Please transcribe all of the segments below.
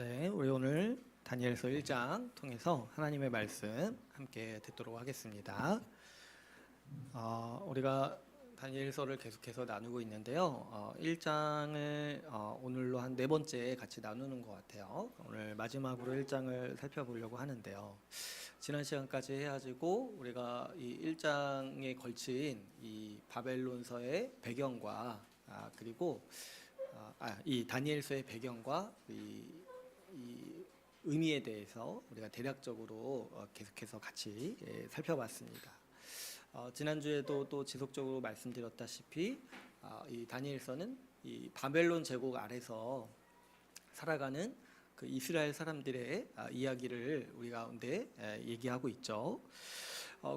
네, 우리 오늘 다니엘서 1장 통해서 하나님의 말씀 함께 듣도록 하겠습니다. 우리가 다니엘서를 계속해서 나누고 있는데요. 1장을 오늘로 한 네 번째 같이 나누는 것 같아요. 오늘 마지막으로 1장을 살펴보려고 하는데요. 지난 시간까지 해가지고 우리가 이 1장에 걸친 이 바벨론서의 배경과 그리고 이 다니엘서의 배경과 이 의미에 대해서 우리가 대략적으로 계속해서 같이 살펴봤습니다. 지난주에도 또 지속적으로 말씀드렸다시피 이 다니엘서는 이 바벨론 제국 아래서 살아가는 그 이스라엘 사람들의 이야기를 우리 가운데 얘기하고 있죠.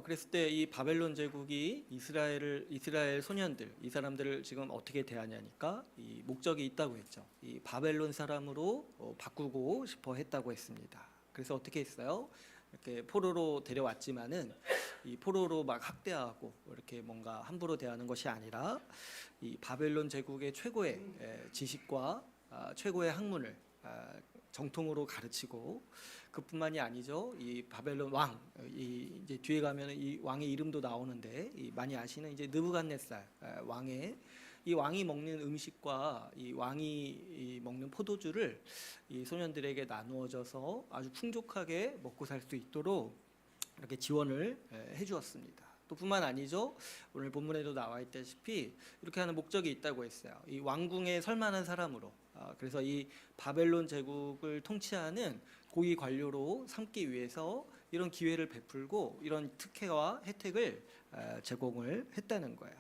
그랬을 때 이 바벨론 제국이 이스라엘 소년들, 이 사람들을 지금 어떻게 대하냐니까 이 목적이 있다고 했죠. 이 바벨론 사람으로 바꾸고 싶어 했다고 했습니다. 그래서 어떻게 했어요? 이렇게 포로로 데려왔지만은 이 포로로 막 학대하고 이렇게 뭔가 함부로 대하는 것이 아니라 이 바벨론 제국의 최고의 지식과 최고의 학문을 정통으로 가르치고, 그뿐만이 아니죠. 이 바벨론 왕, 이제 뒤에 가면 이 왕의 이름도 나오는데 많이 아시는 이제 느부갓네살 왕의 이 왕이 먹는 음식과 이 왕이 먹는 포도주를 이 소년들에게 나누어져서 아주 풍족하게 먹고 살 수 있도록 이렇게 지원을 해주었습니다. 또 뿐만 아니죠. 오늘 본문에도 나와 있다시피 이렇게 하는 목적이 있다고 했어요. 이 왕궁에 설만한 사람으로, 그래서 이 바벨론 제국을 통치하는 고위 관료로 삼기 위해서 이런 기회를 베풀고 이런 특혜와 혜택을 제공을 했다는 거예요.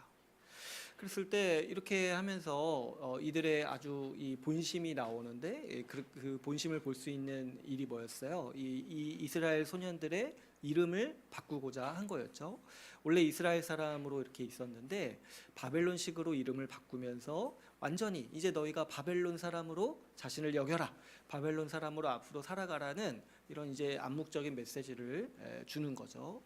그랬을 때 이렇게 하면서 이들의 아주 이 본심이 나오는데, 그 본심을 볼 수 있는 일이 뭐였어요? 이 이스라엘 소년들의 이름을 바꾸고자 한 거였죠. 원래 이스라엘 사람으로 이렇게 있었는데 바벨론식으로 이름을 바꾸면서 완전히 이제 너희가 바벨론 사람으로 자신을 여겨라, 바벨론 사람으로 앞으로 살아가라는 이런 이제 암묵적인 메시지를 주는 거죠.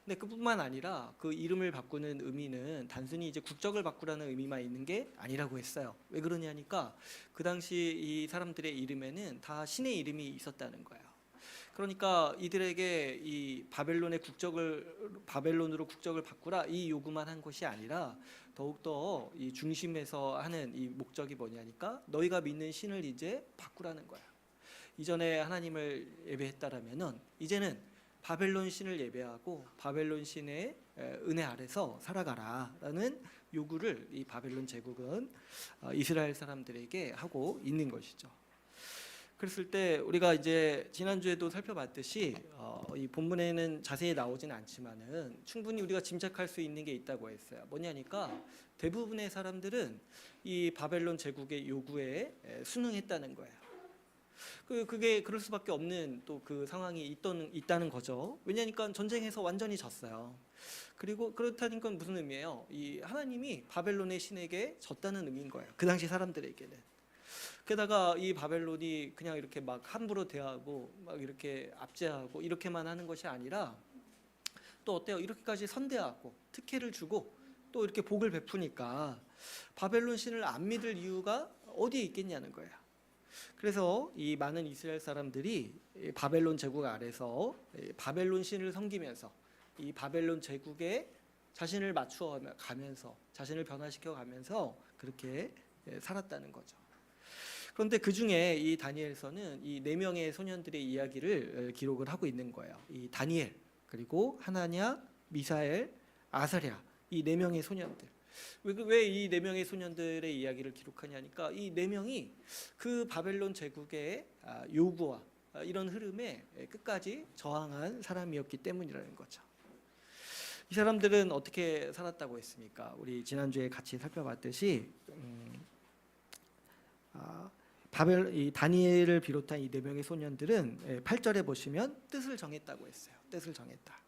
근데 그뿐만 아니라 그 이름을 바꾸는 의미는 단순히 이제 국적을 바꾸라는 의미만 있는 게 아니라고 했어요. 왜 그러냐니까 그 당시 이 사람들의 이름에는 다 신의 이름이 있었다는 거예요. 그러니까 이들에게 이 바벨론으로 국적을 바꾸라 이 요구만 한 것이 아니라 더욱더 이 중심에서 하는 이 목적이 뭐냐니까 너희가 믿는 신을 이제 바꾸라는 거야. 이전에 하나님을 예배했다라면은 이제는 바벨론 신을 예배하고 바벨론 신의 은혜 아래서 살아가라라는 요구를 이 바벨론 제국은 이스라엘 사람들에게 하고 있는 것이죠. 그랬을 때 우리가 이제 지난주에도 살펴봤듯이 이 본문에는 자세히 나오진 않지만은 충분히 우리가 짐작할 수 있는 게 있다고 했어요. 뭐냐니까 대부분의 사람들은 이 바벨론 제국의 요구에 순응했다는 거예요. 그게 그럴 수밖에 없는 또 그 상황이 있다는 거죠. 왜냐니까 전쟁에서 완전히 졌어요. 그리고 그렇다니까 무슨 의미예요? 이 하나님이 바벨론의 신에게 졌다는 의미인 거예요. 그 당시 사람들에게는. 게다가 이 바벨론이 그냥 이렇게 막 함부로 대하고 막 이렇게 압제하고 이렇게만 하는 것이 아니라 또 어때요? 이렇게까지 선대하고 특혜를 주고 또 이렇게 복을 베푸니까 바벨론 신을 안 믿을 이유가 어디에 있겠냐는 거예요. 그래서 이 많은 이스라엘 사람들이 바벨론 제국 아래서 바벨론 신을 섬기면서 이 바벨론 제국에 자신을 맞추어 가면서 자신을 변화시켜 가면서 그렇게 살았다는 거죠. 그런데 그 중에 이 다니엘서는 이 네 명의 소년들의 이야기를 기록을 하고 있는 거예요. 이 다니엘, 그리고 하나냐, 미사엘, 아사랴, 이 네 명의 소년들. 왜 이 네 명의 소년들의 이야기를 기록하냐니까 이 네 명이 그 바벨론 제국의 요구와 이런 흐름에 끝까지 저항한 사람이었기 때문이라는 거죠. 이 사람들은 어떻게 살았다고 했습니까? 우리 지난주에 같이 살펴봤듯이 이 다니엘을 비롯한 이 네 명의 소년들은 8절에 보시면 뜻을 정했다고 했어요. 뜻을 정했다.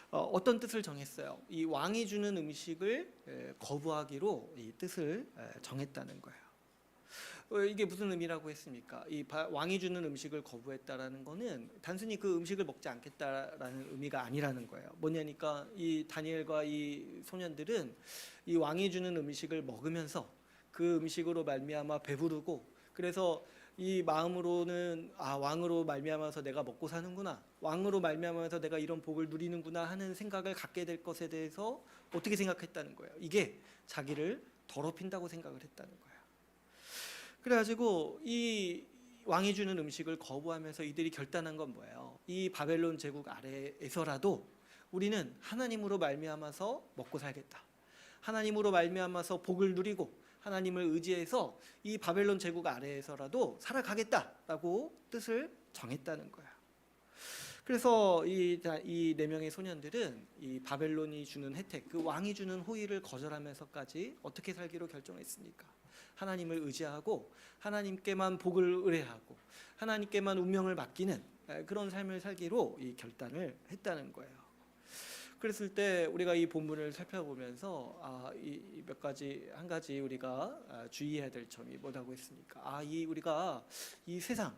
어떤 뜻을 정했어요? 이 왕이 주는 음식을 거부하기로 이 뜻을 정했다는 거예요. 이게 무슨 의미라고 했습니까? 이 왕이 주는 음식을 거부했다라는 거는 단순히 그 음식을 먹지 않겠다라는 의미가 아니라는 거예요. 뭐냐니까 이 다니엘과 이 소년들은 이 왕이 주는 음식을 먹으면서 그 음식으로 말미암아 배부르고, 그래서 이 마음으로는 왕으로 말미암아서 내가 먹고 사는구나, 왕으로 말미암아서 내가 이런 복을 누리는구나 하는 생각을 갖게 될 것에 대해서 어떻게 생각했다는 거예요. 이게 자기를 더럽힌다고 생각을 했다는 거예요. 그래가지고 이 왕이 주는 음식을 거부하면서 이들이 결단한 건 뭐예요? 이 바벨론 제국 아래에서라도 우리는 하나님으로 말미암아서 먹고 살겠다, 하나님으로 말미암아서 복을 누리고 하나님을 의지해서 이 바벨론 제국 아래에서라도 살아가겠다라고 뜻을 정했다는 거예요. 그래서 이 네 명의 소년들은 이 바벨론이 주는 혜택, 그 왕이 주는 호의를 거절하면서까지 어떻게 살기로 결정했습니까? 하나님을 의지하고 하나님께만 복을 의뢰하고 하나님께만 운명을 맡기는 그런 삶을 살기로 이 결단을 했다는 거예요. 그랬을 때 우리가 이 본문을 살펴보면서 한 가지 우리가 주의해야 될 점이 뭐라고 했습니까? 우리가 이 세상,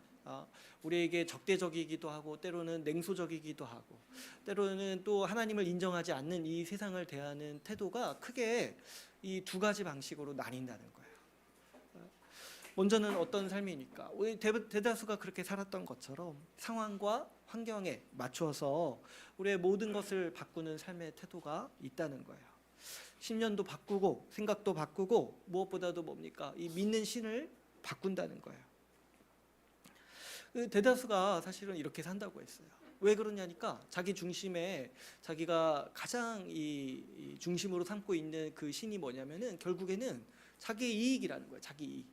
우리에게 적대적이기도 하고 때로는 냉소적이기도 하고 때로는 또 하나님을 인정하지 않는 이 세상을 대하는 태도가 크게 이 두 가지 방식으로 나뉜다는 거예요. 먼저는 어떤 삶이니까 우리 대다수가 그렇게 살았던 것처럼 상황과 환경에 맞추어서 우리의 모든 것을 바꾸는 삶의 태도가 있다는 거예요. 신념도 바꾸고 생각도 바꾸고 무엇보다도 뭡니까? 이 믿는 신을 바꾼다는 거예요. 대다수가 사실은 이렇게 산다고 했어요. 왜 그러냐니까 자기 중심에 자기가 가장 이 중심으로 삼고 있는 그 신이 뭐냐면은 결국에는 자기의 이익이라는 거예요. 자기 이익.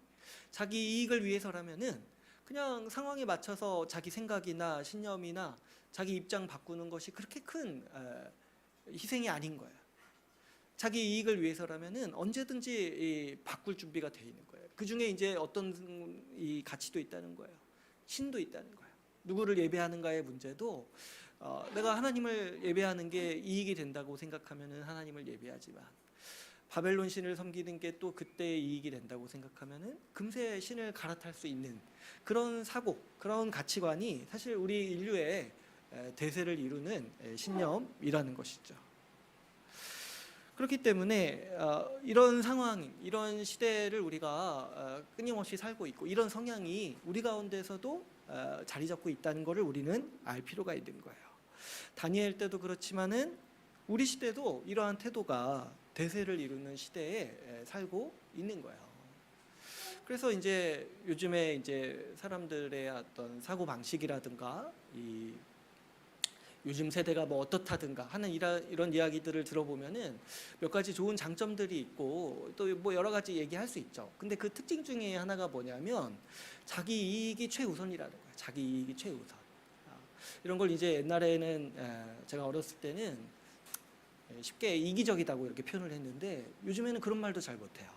자기 이익을 위해서라면은 그냥 상황에 맞춰서 자기 생각이나 신념이나 자기 입장 바꾸는 것이 그렇게 큰 희생이 아닌 거예요. 자기 이익을 위해서라면은 언제든지 바꿀 준비가 돼 있는 거예요. 그 중에 이제 어떤 이 가치도 있다는 거예요. 신도 있다는 거예요. 누구를 예배하는가의 문제도 내가 하나님을 예배하는 게 이익이 된다고 생각하면은 하나님을 예배하지만 바벨론 신을 섬기는 게 또 그때의 이익이 된다고 생각하면은 금세 신을 갈아탈 수 있는 그런 사고, 그런 가치관이 사실 우리 인류의 대세를 이루는 신념이라는 것이죠. 그렇기 때문에 이런 상황, 이런 시대를 우리가 끊임없이 살고 있고 이런 성향이 우리 가운데서도 자리 잡고 있다는 것을 우리는 알 필요가 있는 거예요. 다니엘 때도 그렇지만은 우리 시대도 이러한 태도가 대세를 이루는 시대에 살고 있는 거예요. 그래서 이제 요즘에 이제 사람들의 어떤 사고 방식이라든가 이 요즘 세대가 뭐 어떻다든가 하는 이런 이야기들을 들어보면은 몇 가지 좋은 장점들이 있고 또 뭐 여러 가지 얘기할 수 있죠. 근데 그 특징 중에 하나가 뭐냐면 자기 이익이 최우선이라는 거예요. 자기 이익이 최우선. 이런 걸 이제 옛날에는 제가 어렸을 때는 쉽게 이기적이다고 이렇게 표현을 했는데 요즘에는 그런 말도 잘 못해요.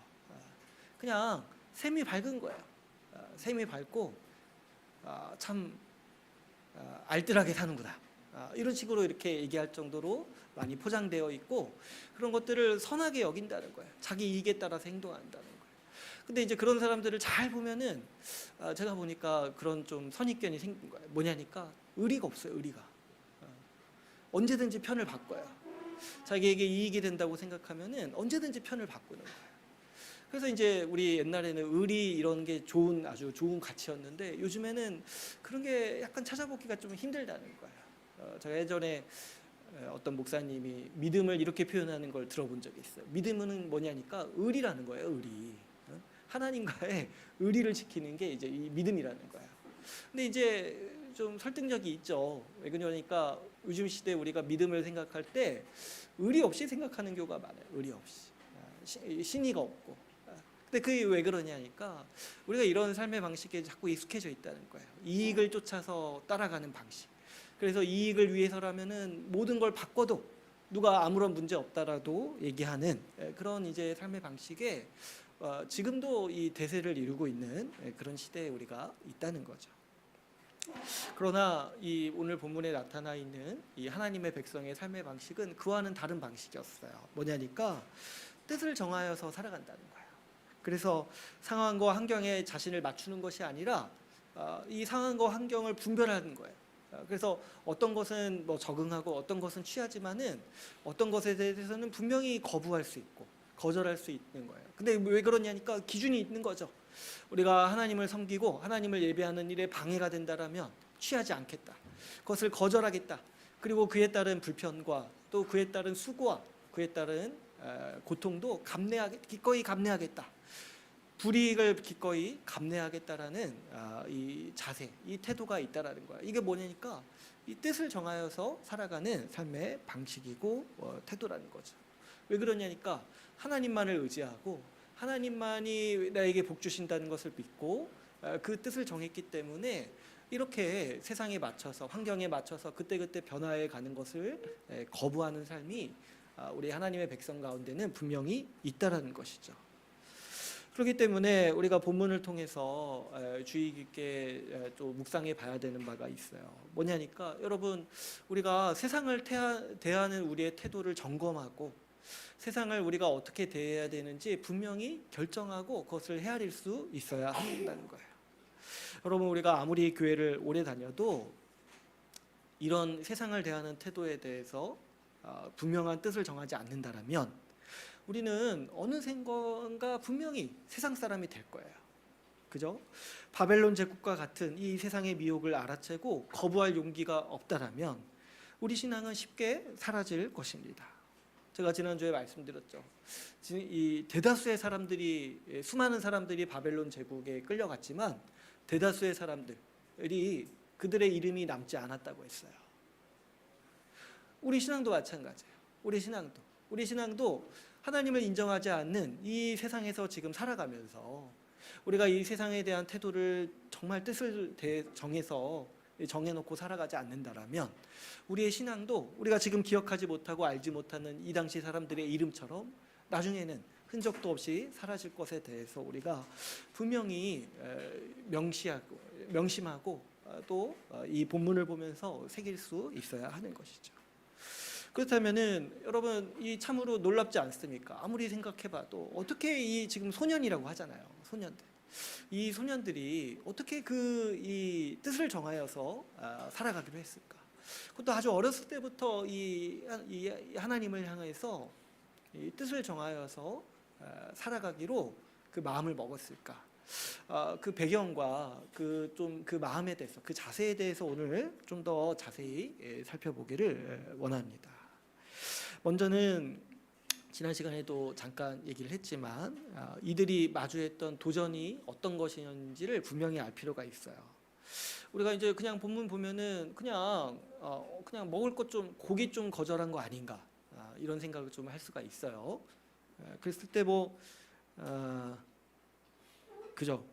그냥 샘이 밝은 거예요. 샘이 밝고 참 알뜰하게 사는구나. 이런 식으로 이렇게 얘기할 정도로 많이 포장되어 있고 그런 것들을 선하게 여긴다는 거예요. 자기 이익에 따라서 행동한다는 거예요. 근데 이제 그런 사람들을 잘 보면은 제가 보니까 그런 좀 선입견이 생긴 거예요. 뭐냐니까 의리가 없어요. 의리가. 언제든지 편을 바꿔요. 자기에게 이익이 된다고 생각하면은 언제든지 편을 바꾸는 거예요. 그래서 이제 우리 옛날에는 의리 이런 게 아주 좋은 가치였는데 요즘에는 그런 게 약간 찾아보기가 좀 힘들다는 거예요. 제가 예전에 어떤 목사님이 믿음을 이렇게 표현하는 걸 들어본 적이 있어요. 믿음은 뭐냐니까 의리라는 거예요. 의리. 하나님과의 의리를 지키는 게 이제 이 믿음이라는 거예요. 근데 이제 좀 설득력이 있죠. 왜 그러니까 요즘 시대에 우리가 믿음을 생각할 때 의리 없이 생각하는 경우가 많아요. 의리 없이. 신의가 없고. 근데 그게 왜 그러냐니까 우리가 이런 삶의 방식에 자꾸 익숙해져 있다는 거예요. 이익을 쫓아서 따라가는 방식. 그래서 이익을 위해서라면은 모든 걸 바꿔도 누가 아무런 문제 없다라도 얘기하는 그런 이제 삶의 방식에 지금도 이 대세를 이루고 있는 그런 시대에 우리가 있다는 거죠. 그러나 이 오늘 본문에 나타나 있는 이 하나님의 백성의 삶의 방식은 그와는 다른 방식이었어요. 뭐냐니까 뜻을 정하여서 살아간다는 거예요. 그래서 상황과 환경에 자신을 맞추는 것이 아니라 이 상황과 환경을 분별하는 거예요. 그래서 어떤 것은 뭐 적응하고 어떤 것은 취하지만은 어떤 것에 대해서는 분명히 거부할 수 있고 거절할 수 있는 거예요. 근데 왜 그러냐니까 기준이 있는 거죠. 우리가 하나님을 섬기고 하나님을 예배하는 일에 방해가 된다라면 취하지 않겠다. 그것을 거절하겠다. 그리고 그에 따른 불편과 또 그에 따른 수고와 그에 따른 고통도 기꺼이 감내하겠다. 불이익을 기꺼이 감내하겠다라는 이 자세, 이 태도가 있다라는 거야. 이게 뭐냐니까 이 뜻을 정하여서 살아가는 삶의 방식이고 태도라는 거죠. 왜 그러냐니까 하나님만을 의지하고 하나님만이 나에게 복 주신다는 것을 믿고 그 뜻을 정했기 때문에 이렇게 세상에 맞춰서 환경에 맞춰서 그때그때 변화해 가는 것을 거부하는 삶이 우리 하나님의 백성 가운데는 분명히 있다라는 것이죠. 그렇기 때문에 우리가 본문을 통해서 주의 깊게 또 묵상해 봐야 되는 바가 있어요. 뭐냐니까 여러분, 우리가 세상을 대하는 우리의 태도를 점검하고 세상을 우리가 어떻게 대해야 되는지 분명히 결정하고 그것을 헤아릴 수 있어야 한다는 거예요. 여러분, 우리가 아무리 교회를 오래 다녀도 이런 세상을 대하는 태도에 대해서 분명한 뜻을 정하지 않는다라면 우리는 어느샌가 분명히 세상 사람이 될 거예요. 그죠? 바벨론 제국과 같은 이 세상의 미혹을 알아채고 거부할 용기가 없다라면 우리 신앙은 쉽게 사라질 것입니다. 제가 지난주에 말씀드렸죠. 이 대다수의 사람들이, 수많은 사람들이 바벨론 제국에 끌려갔지만 대다수의 사람들이 그들의 이름이 남지 않았다고 했어요. 우리 신앙도 마찬가지예요. 우리 신앙도 하나님을 인정하지 않는 이 세상에서 지금 살아가면서 우리가 이 세상에 대한 태도를 정말 뜻을 정해놓고 살아가지 않는다라면 우리의 신앙도 우리가 지금 기억하지 못하고 알지 못하는 이 당시 사람들의 이름처럼 나중에는 흔적도 없이 사라질 것에 대해서 우리가 분명히 명심하고 또 이 본문을 보면서 새길 수 있어야 하는 것이죠. 그렇다면은 여러분, 이 참으로 놀랍지 않습니까? 아무리 생각해봐도 어떻게 이 지금 소년이라고 하잖아요. 이 소년들이 어떻게 이 뜻을 정하여서 살아가기로 했을까? 그것도 아주 어렸을 때부터 이 하나님을 향해서 이 뜻을 정하여서 살아가기로 그 마음을 먹었을까? 그 배경과 그 마음에 대해서, 그 자세에 대해서 오늘 좀 더 자세히 살펴보기를 원합니다. 먼저는 지난 시간에도 잠깐 얘기를 했지만 이들이 마주했던 도전이 어떤 것이었는지를 분명히 알 필요가 있어요. 우리가 이제 그냥 본문 보면은 그냥 먹을 것 좀, 고기 좀 거절한 거 아닌가, 이런 생각을 좀 할 수가 있어요. 그랬을 때 그죠?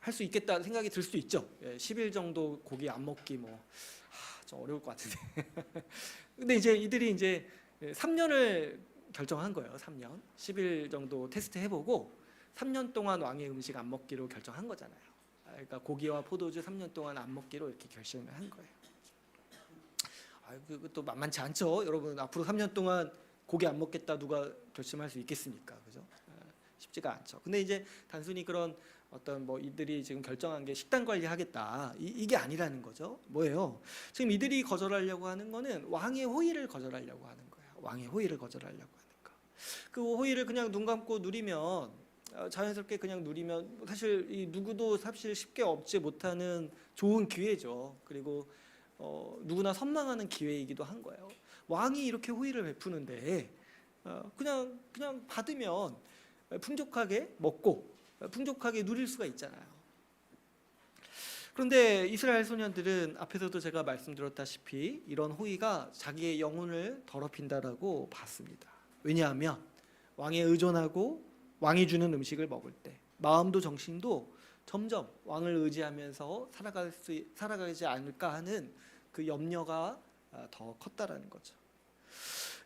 할 수 있겠다 생각이 들 수도 있죠. 10일 정도 고기 안 먹기 좀 어려울 것 같은데. 근데 이제 이들이 이제 3년을 결정한 거예요. 3년. 10일 정도 테스트 해보고 3년 동안 왕의 음식 안 먹기로 결정한 거잖아요. 그러니까 고기와 포도주 3년 동안 안 먹기로 이렇게 결심을 한 거예요. 그것도 만만치 않죠. 여러분, 앞으로 3년 동안 고기 안 먹겠다 누가 결심할 수 있겠습니까? 그죠? 쉽지가 않죠. 근데 이제 단순히 그런 어떤 이들이 지금 결정한 게 식단 관리하겠다, 이게 아니라는 거죠. 뭐예요? 지금 이들이 거절하려고 하는 거는 왕의 호의를 거절하려고 하는 거예요. 왕의 호의를 거절하려고 하는 거. 그 호의를 그냥 눈 감고 누리면, 자연스럽게 그냥 누리면 사실 누구도 사실 쉽게 얻지 못하는 좋은 기회죠. 그리고 누구나 선망하는 기회이기도 한 거예요. 왕이 이렇게 호의를 베푸는데 그냥 받으면 풍족하게 먹고 풍족하게 누릴 수가 있잖아요. 그런데 이스라엘 소년들은 앞에서도 제가 말씀드렸다시피 이런 호의가 자기의 영혼을 더럽힌다라고 봤습니다. 왜냐하면 왕에 의존하고 왕이 주는 음식을 먹을 때 마음도 정신도 점점 왕을 의지하면서 살아가지 않을까 하는 그 염려가 더 컸다라는 거죠.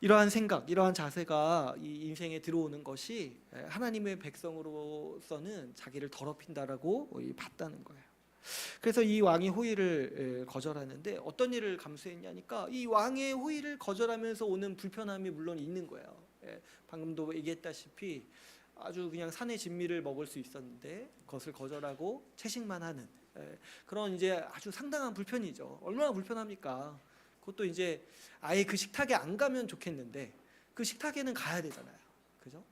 이러한 생각, 이러한 자세가 이 인생에 들어오는 것이 하나님의 백성으로서는 자기를 더럽힌다라고 봤다는 거예요. 그래서 이 왕의 호의를 거절하는데 어떤 일을 감수했냐니까 이 왕의 호의를 거절하면서 오는 불편함이 물론 있는 거예요. 방금도 얘기했다시피 아주 그냥 산의 진미를 먹을 수 있었는데 그것을 거절하고 채식만 하는 그런 이제 아주 상당한 불편이죠. 얼마나 불편합니까? 그것도 이제 아예 그 식탁에 안 가면 좋겠는데 그 식탁에는 가야 되잖아요. 그죠?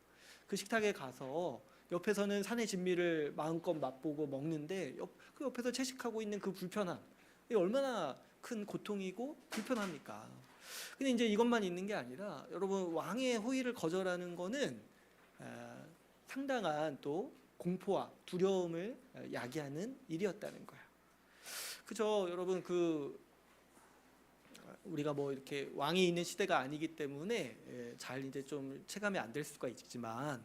그 식탁에 가서 옆에서는 산의 진미를 마음껏 맛보고 먹는데 그 옆에서 채식하고 있는 그 불편함, 이게 얼마나 큰 고통이고 불편합니까? 근데 이제 이것만 있는 게 아니라 여러분, 왕의 호의를 거절하는 거는 상당한 또 공포와 두려움을 야기하는 일이었다는 거예요. 그죠? 여러분, 우리가 뭐 이렇게 왕이 있는 시대가 아니기 때문에 잘 이제 좀 체감이 안 될 수가 있지만,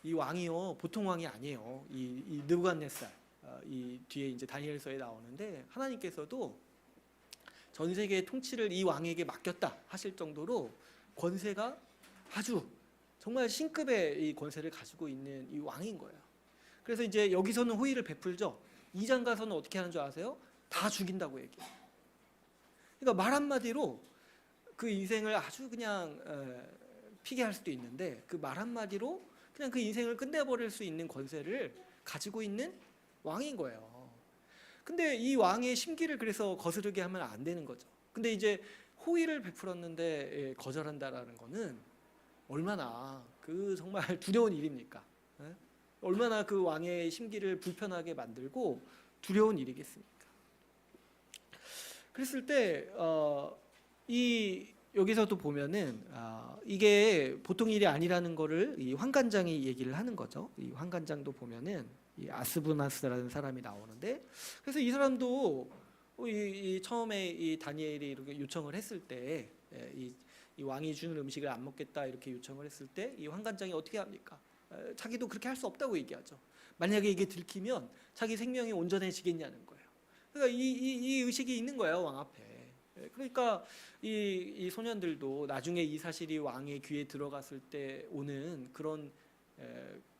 이 왕이요 보통 왕이 아니에요. 이 느부갓네살, 이 뒤에 이제 다니엘서에 나오는데, 하나님께서도 전 세계의 통치를 이 왕에게 맡겼다 하실 정도로 권세가 아주 정말 신급의 이 권세를 가지고 있는 이 왕인 거예요. 그래서 이제 여기서는 호의를 베풀죠. 2장 가서는 어떻게 하는 줄 아세요? 다 죽인다고 얘기해요. 그러니까 말 한마디로 그 인생을 아주 그냥 피게 할 수도 있는데, 그 말 한마디로 그냥 그 인생을 끝내버릴 수 있는 권세를 가지고 있는 왕인 거예요. 근데 이 왕의 심기를 그래서 거스르게 하면 안 되는 거죠. 근데 이제 호의를 베풀었는데 거절한다라는 거는 얼마나 그 정말 두려운 일입니까? 얼마나 그 왕의 심기를 불편하게 만들고 두려운 일이겠습니까? 그랬을 때 여기서도 보면은 이게 보통 일이 아니라는 거를 이 환관장이 얘기를 하는 거죠. 이 환관장도 보면은 이 아스부나스라는 사람이 나오는데, 그래서 이 사람도 이 처음에 이 다니엘이 이렇게 요청을 했을 때, 이 왕이 주는 음식을 안 먹겠다 이렇게 요청을 했을 때, 이 환관장이 어떻게 합니까? 자기도 그렇게 할 수 없다고 얘기하죠. 만약에 이게 들키면 자기 생명이 온전해지겠냐는 거예요. 그러니까 이 의식이 있는 거예요, 왕 앞에. 그러니까 이 소년들도 나중에 이 사실이 왕의 귀에 들어갔을 때 오는 그런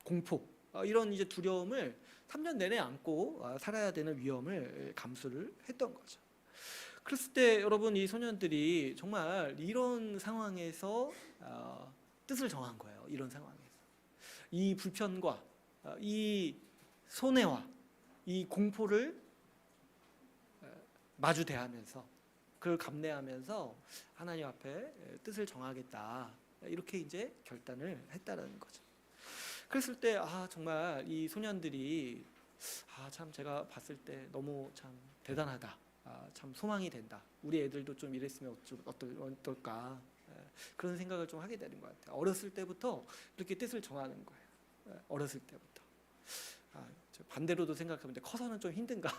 공포, 이런 이제 두려움을 3년 내내 안고 살아야 되는 위험을 감수를 했던 거죠. 그랬을 때 여러분, 이 소년들이 정말 이런 상황에서 뜻을 정한 거예요. 이런 상황에서 이 불편과 이 손해와 이 공포를 마주대하면서, 그걸 감내하면서 하나님 앞에 뜻을 정하겠다, 이렇게 이제 결단을 했다라는 거죠. 그랬을 때 정말 이 소년들이 참 제가 봤을 때 너무 참 대단하다, 참 소망이 된다, 우리 애들도 좀 이랬으면 어떨까, 그런 생각을 좀 하게 되는 것 같아요. 어렸을 때부터 이렇게 뜻을 정하는 거예요. 어렸을 때부터. 반대로도 생각하면 커서는 좀 힘든가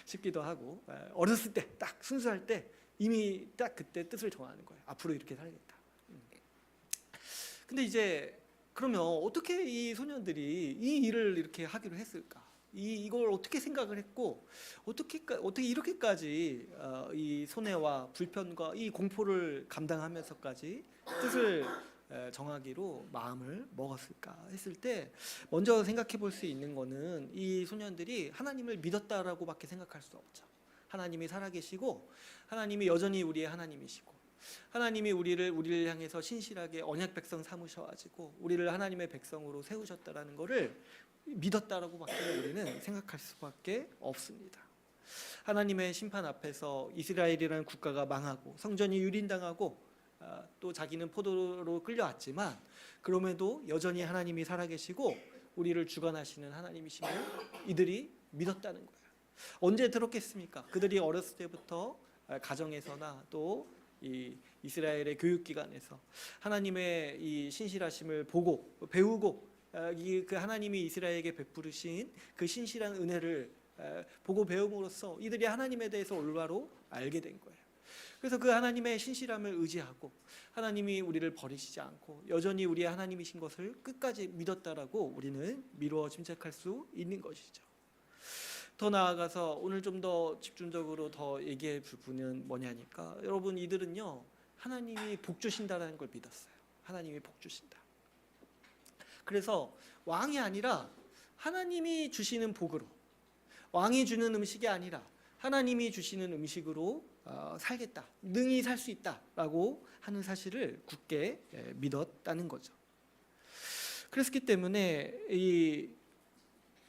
싶기도 하고, 어렸을 때 딱 순수할 때 이미 딱 그때 뜻을 정하는 거예요. 앞으로 이렇게 살겠다. 근데 이제 그러면 어떻게 이 소년들이 이 일을 이렇게 하기로 했을까? 이걸 어떻게 생각을 했고, 어떻게 이렇게까지 이 손해와 불편과 이 공포를 감당하면서까지 뜻을 정하기로 마음을 먹었을까 했을 때, 먼저 생각해 볼 수 있는 거는 이 소년들이 하나님을 믿었다라고밖에 생각할 수 없죠. 하나님이 살아계시고, 하나님이 여전히 우리의 하나님이시고, 하나님이 우리를 향해서 신실하게 언약 백성 삼으셔가지고 우리를 하나님의 백성으로 세우셨다라는 것을 믿었다라고밖에 우리는 생각할 수밖에 없습니다. 하나님의 심판 앞에서 이스라엘이라는 국가가 망하고 성전이 유린당하고 또 자기는 포도로 끌려왔지만, 그럼에도 여전히 하나님이 살아계시고 우리를 주관하시는 하나님이심을 이들이 믿었다는 거예요. 언제 들었겠습니까? 그들이 어렸을 때부터 가정에서나 또 이 이스라엘의 교육기관에서 하나님의 이 신실하심을 보고 배우고, 그 하나님이 이스라엘에게 베푸르신 그 신실한 은혜를 보고 배움으로써 이들이 하나님에 대해서 올바로 알게 된 거예요. 그래서 그 하나님의 신실함을 의지하고, 하나님이 우리를 버리시지 않고 여전히 우리의 하나님이신 것을 끝까지 믿었다라고 우리는 미루어 짐작할 수 있는 것이죠. 더 나아가서 오늘 좀 더 집중적으로 더 얘기해 줄 부분은 뭐냐니까, 여러분, 이들은요 하나님이 복 주신다라는 걸 믿었어요. 하나님이 복 주신다. 그래서 왕이 아니라 하나님이 주시는 복으로, 왕이 주는 음식이 아니라 하나님이 주시는 음식으로 살겠다, 능히 살 수 있다라고 하는 사실을 굳게 믿었다는 거죠. 그랬기 때문에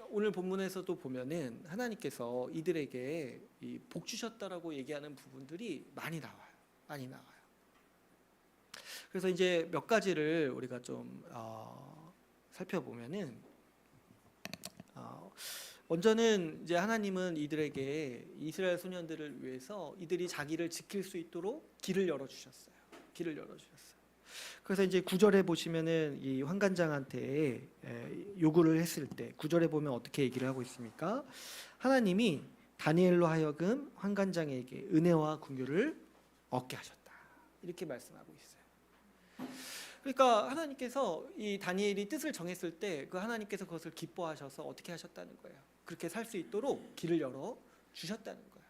오늘 본문에서도 보면은 하나님께서 이들에게 복 주셨다라고 얘기하는 부분들이 많이 나와요. 그래서 이제 몇 가지를 우리가 좀 살펴보면은, 먼저는 이제 하나님은 이들에게 이스라엘 소년들을 위해서 이들이 자기를 지킬 수 있도록 길을 열어 주셨어요. 길을 열어 주셨어요. 그래서 이제 9절에 보시면은 이 환관장한테 요구를 했을 때 9절에 보면 어떻게 얘기를 하고 있습니까? 하나님이 다니엘로 하여금 환관장에게 은혜와 긍휼을 얻게 하셨다. 이렇게 말씀하고 있어요. 그러니까 하나님께서 이 다니엘이 뜻을 정했을 때 그 하나님께서 그것을 기뻐하셔서 어떻게 하셨다는 거예요. 그렇게 살 수 있도록 길을 열어 주셨다는 거예요.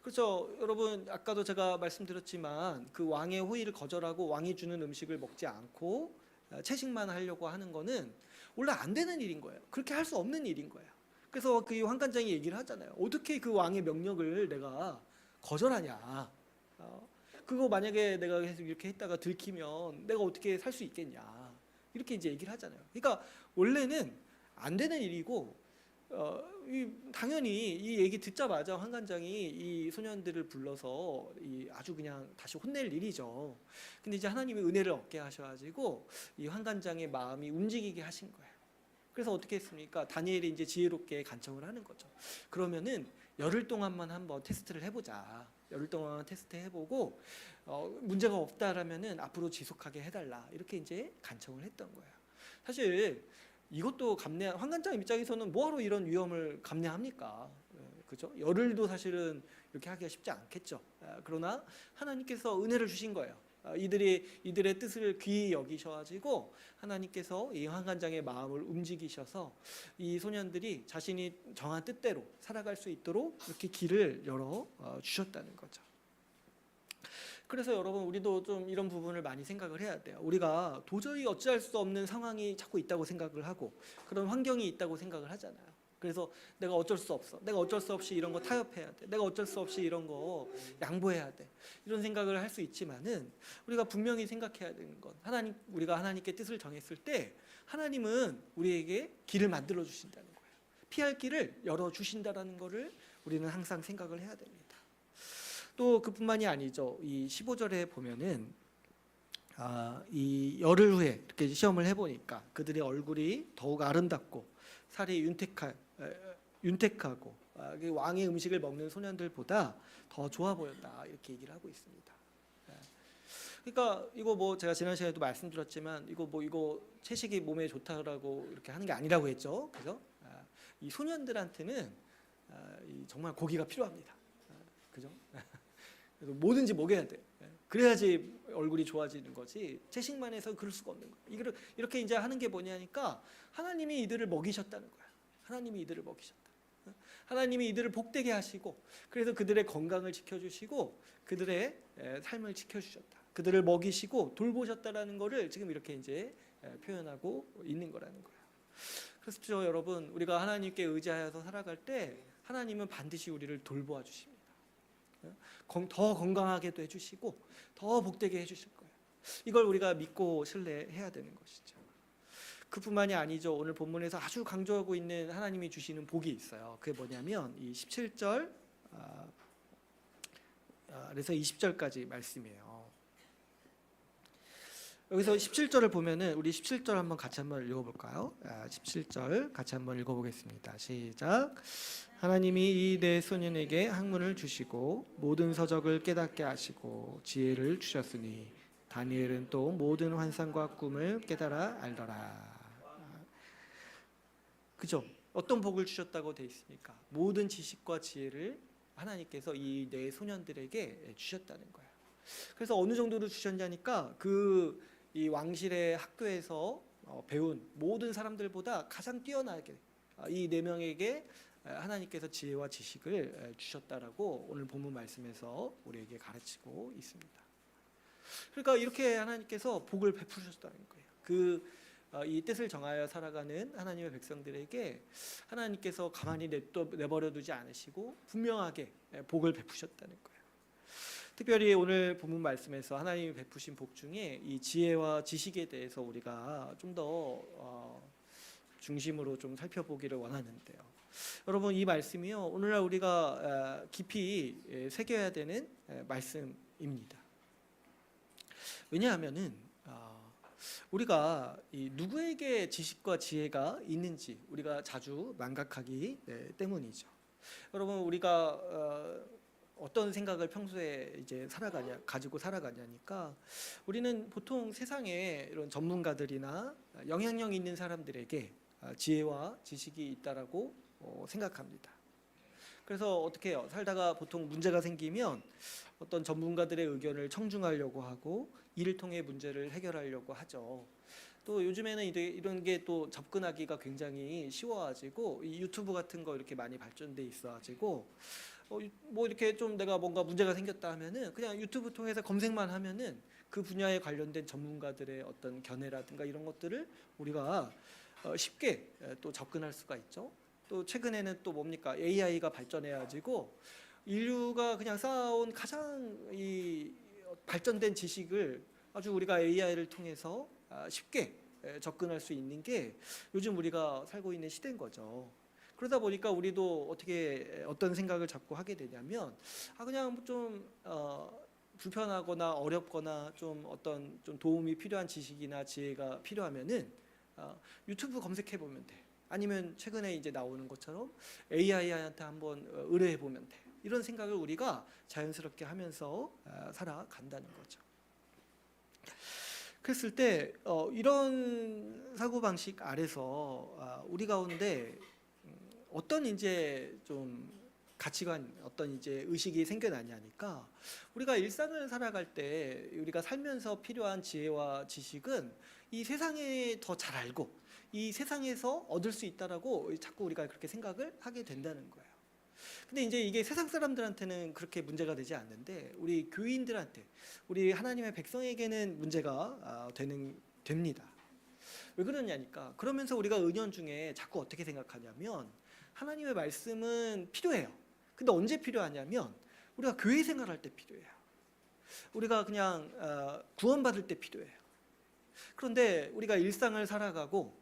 그렇죠. 여러분 아까도 제가 말씀드렸지만 그 왕의 호의를 거절하고 왕이 주는 음식을 먹지 않고 채식만 하려고 하는 거는 원래 안 되는 일인 거예요. 그렇게 할 수 없는 일인 거예요. 그래서 그 환관장이 얘기를 하잖아요. 어떻게 그 왕의 명령을 내가 거절하냐. 그거 만약에 내가 계속 이렇게 했다가 들키면 내가 어떻게 살 수 있겠냐. 이렇게 이제 얘기를 하잖아요. 그러니까 원래는 안 되는 일이고 당연히 이 얘기 듣자마자 환관장이 이 소년들을 불러서 아주 그냥 다시 혼낼 일이죠. 근데 이제 하나님이 은혜를 얻게 하셔가지고 이 환관장의 마음이 움직이게 하신 거예요. 그래서 어떻게 했습니까? 다니엘이 이제 지혜롭게 간청을 하는 거죠. 그러면은 열흘 동안만 한번 테스트를 해보자. 열흘 동안 테스트 해보고 문제가 없다라면은 앞으로 지속하게 해달라. 이렇게 이제 간청을 했던 거예요. 사실 이것도 환관장 입장에서는 뭐하러 이런 위험을 감내합니까? 그죠? 열흘도 사실은 이렇게 하기가 쉽지 않겠죠. 그러나 하나님께서 은혜를 주신 거예요. 이들의 뜻을 귀히 여기셔가지고 하나님께서 이 환관장의 마음을 움직이셔서 이 소년들이 자신이 정한 뜻대로 살아갈 수 있도록 이렇게 길을 열어 주셨다는 거죠. 그래서 여러분 우리도 좀 이런 부분을 많이 생각을 해야 돼요. 우리가 도저히 어찌할 수 없는 상황이 자꾸 있다고 생각을 하고 그런 환경이 있다고 생각을 하잖아요. 그래서 내가 어쩔 수 없어. 내가 어쩔 수 없이 이런 거 타협해야 돼. 내가 어쩔 수 없이 이런 거 양보해야 돼. 이런 생각을 할 수 있지만은 우리가 분명히 생각해야 되는 건 우리가 하나님께 뜻을 정했을 때 하나님은 우리에게 길을 만들어 주신다는 거예요. 피할 길을 열어 주신다라는 거를 우리는 항상 생각을 해야 됩니다. 또 그뿐만이 아니죠. 이 15절에 보면은 이 열흘 후에 이렇게 시험을 해보니까 그들의 얼굴이 더욱 아름답고 살이 윤택하고 왕의 음식을 먹는 소년들보다 더 좋아 보였다. 이렇게 얘기를 하고 있습니다. 그러니까 이거 뭐 제가 지난 시간에도 말씀드렸지만 이거 채식이 몸에 좋다라고 이렇게 하는 게 아니라고 했죠. 그죠? 이 소년들한테는 정말 고기가 필요합니다. 그죠? 그래서 뭐든지 먹여야 돼. 그래야지 얼굴이 좋아지는 거지. 채식만 해서 그럴 수가 없는 거예요. 이렇게 이제 하는 게 뭐냐니까 하나님이 이들을 먹이셨다는 거야. 하나님이 이들을 먹이셨다. 하나님이 이들을 복되게 하시고 그래서 그들의 건강을 지켜주시고 그들의 삶을 지켜주셨다. 그들을 먹이시고 돌보셨다라는 거를 지금 이렇게 이제 표현하고 있는 거라는 거예요. 그래서 여러분 우리가 하나님께 의지하여서 살아갈 때 하나님은 반드시 우리를 돌보아 주십니다. 더 건강하게도 해주시고 더 복되게 해주실 거예요. 이걸 우리가 믿고 신뢰해야 되는 것이죠. 그뿐만이 아니죠. 오늘 본문에서 아주 강조하고 있는 하나님이 주시는 복이 있어요. 그게 뭐냐면 이 17절 그래서 20절까지 말씀이에요. 여기서 17절을 보면은 우리 17절 한번 같이 한번 읽어볼까요? 17절 같이 한번 읽어보겠습니다. 시작. 하나님이 이 네 소년에게 학문을 주시고 모든 서적을 깨닫게 하시고 지혜를 주셨으니 다니엘은 또 모든 환상과 꿈을 깨달아 알더라. 그죠? 어떤 복을 주셨다고 돼 있습니까? 모든 지식과 지혜를 하나님께서 이 네 소년들에게 주셨다는 거예요. 그래서 어느 정도로 주셨냐니까 이 왕실의 학교에서 배운 모든 사람들보다 가장 뛰어나게 이 네 명에게 하나님께서 지혜와 지식을 주셨다라고 오늘 본문 말씀에서 우리에게 가르치고 있습니다. 그러니까 이렇게 하나님께서 복을 베푸셨다는 거예요. 이 뜻을 정하여 살아가는 하나님의 백성들에게 하나님께서 가만히 내버려 두지 않으시고 분명하게 복을 베푸셨다는 거예요. 특별히 오늘 본문 말씀에서 하나님이 베푸신 복 중에 이 지혜와 지식에 대해서 우리가 좀 더 중심으로 좀 살펴보기를 원하는데요. 여러분 이 말씀이요 오늘날 우리가 깊이 새겨야 되는 말씀입니다. 왜냐하면은 우리가 이 누구에게 지식과 지혜가 있는지 우리가 자주 망각하기 때문이죠. 여러분, 우리가 어떤 생각을 평소에 이제 가지고 살아가냐니까, 우리는 보통 세상에 이런 전문가들이나 영향력 있는 사람들에게 지혜와 지식이 있다라고 생각합니다. 그래서 어떻게 해요? 살다가 보통 문제가 생기면 어떤 전문가들의 의견을 청중하려고 하고 이를 통해 문제를 해결하려고 하죠. 또 요즘에는 이런 게 또 접근하기가 굉장히 쉬워가지고 이 유튜브 같은 거 이렇게 많이 발전돼 있어가지고 뭐 이렇게 좀 내가 뭔가 문제가 생겼다 하면은 그냥 유튜브 통해서 검색만 하면은 그 분야에 관련된 전문가들의 어떤 견해라든가 이런 것들을 우리가 쉽게 또 접근할 수가 있죠. 또 최근에는 또 뭡니까? AI가 발전해가지고 인류가 그냥 쌓아온 가장 이 발전된 지식을 아주 우리가 AI를 통해서 쉽게 접근할 수 있는 게 요즘 우리가 살고 있는 시대인 거죠. 그러다 보니까 우리도 어떤 생각을 자꾸 하게 되냐면 그냥 좀 불편하거나 어렵거나 좀 어떤 좀 도움이 필요한 지식이나 지혜가 필요하면은 유튜브 검색해 보면 돼. 아니면 최근에 이제 나오는 것처럼 AI한테 한번 의뢰해 보면 돼. 이런 생각을 우리가 자연스럽게 하면서 살아간다는 거죠. 그랬을 때 이런 사고방식 아래서 우리 가운데 어떤 이제 좀 가치관, 어떤 이제 의식이 생겨나냐니까, 우리가 일상을 살아갈 때 우리가 살면서 필요한 지혜와 지식은 이 세상에 더 잘 알고 이 세상에서 얻을 수 있다라고 자꾸 우리가 그렇게 생각을 하게 된다는 거예요. 근데 이제 이게 세상 사람들한테는 그렇게 문제가 되지 않는데 우리 교인들한테, 우리 하나님의 백성에게는 문제가 됩니다. 왜 그러냐니까, 그러면서 우리가 은연중에 자꾸 어떻게 생각하냐면 하나님의 말씀은 필요해요. 근데 언제 필요하냐면 우리가 교회 생활할 때 필요해요. 우리가 그냥 구원받을 때 필요해요. 그런데 우리가 일상을 살아가고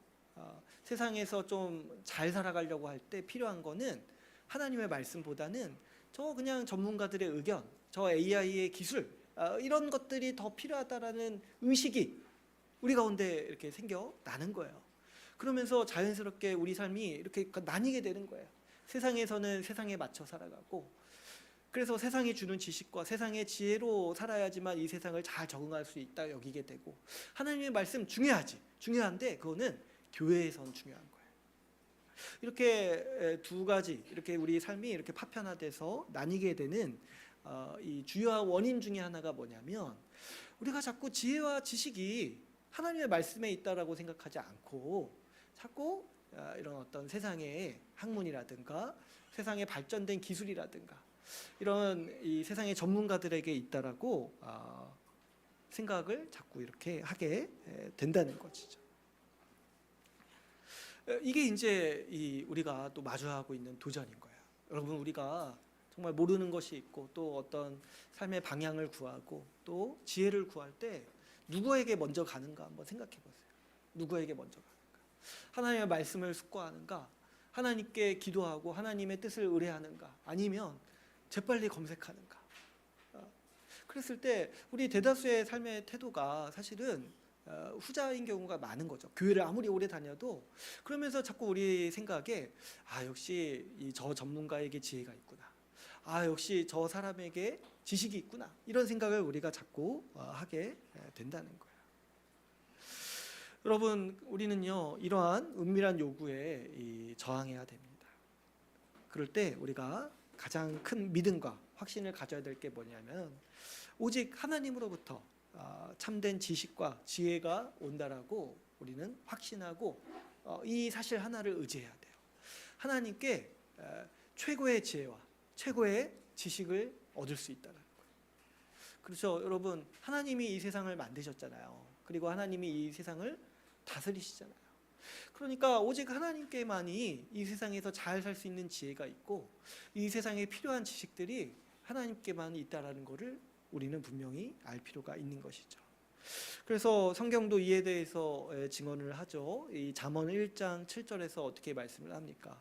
세상에서 좀 잘 살아가려고 할 때 필요한 거는 하나님의 말씀보다는 저 그냥 전문가들의 의견, 저 AI의 기술, 이런 것들이 더 필요하다라는 의식이 우리 가운데 이렇게 생겨나는 거예요. 그러면서 자연스럽게 우리 삶이 이렇게 나뉘게 되는 거예요. 세상에서는 세상에 맞춰 살아가고, 그래서 세상이 주는 지식과 세상의 지혜로 살아야지만 이 세상을 잘 적응할 수 있다 여기게 되고, 하나님의 말씀 중요한데 그거는 교회에선 중요한 거예요. 이렇게 두 가지, 이렇게 우리 삶이 이렇게 파편화돼서 나뉘게 되는 이 주요한 원인 중에 하나가 뭐냐면, 우리가 자꾸 지혜와 지식이 하나님의 말씀에 있다라고 생각하지 않고 자꾸 이런 어떤 세상의 학문이라든가 세상의 발전된 기술이라든가 이런 이 세상의 전문가들에게 있다라고 생각을 자꾸 이렇게 하게 된다는 것이죠. 이게 이제 우리가 또 마주하고 있는 도전인 거예요. 여러분, 우리가 정말 모르는 것이 있고 또 어떤 삶의 방향을 구하고 또 지혜를 구할 때 누구에게 먼저 가는가 한번 생각해 보세요. 누구에게 먼저 가는가? 하나님의 말씀을 숙고하는가? 하나님께 기도하고 하나님의 뜻을 의뢰하는가? 아니면 재빨리 검색하는가? 그랬을 때 우리 대다수의 삶의 태도가 사실은 후자인 경우가 많은 거죠. 교회를 아무리 오래 다녀도 그러면서 자꾸 우리 생각에 역시 저 전문가에게 지혜가 있구나. 역시 저 사람에게 지식이 있구나. 이런 생각을 우리가 자꾸 하게 된다는 거예요. 여러분, 우리는요 이러한 은밀한 요구에 저항해야 됩니다. 그럴 때 우리가 가장 큰 믿음과 확신을 가져야 될 게 뭐냐면, 오직 하나님으로부터 참된 지식과 지혜가 온다라고 우리는 확신하고 이 사실 하나를 의지해야 돼요. 하나님께 최고의 지혜와 최고의 지식을 얻을 수 있다는 거예요. 그렇죠, 여러분. 하나님이 이 세상을 만드셨잖아요. 그리고 하나님이 이 세상을 다스리시잖아요. 그러니까 오직 하나님께만이 이 세상에서 잘 살 수 있는 지혜가 있고 이 세상에 필요한 지식들이 하나님께만 있다라는 것을 우리는 분명히 알 필요가 있는 것이죠. 그래서 성경도 이에 대해서 증언을 하죠. 이 잠언 1장 7절에서 어떻게 말씀을 합니까?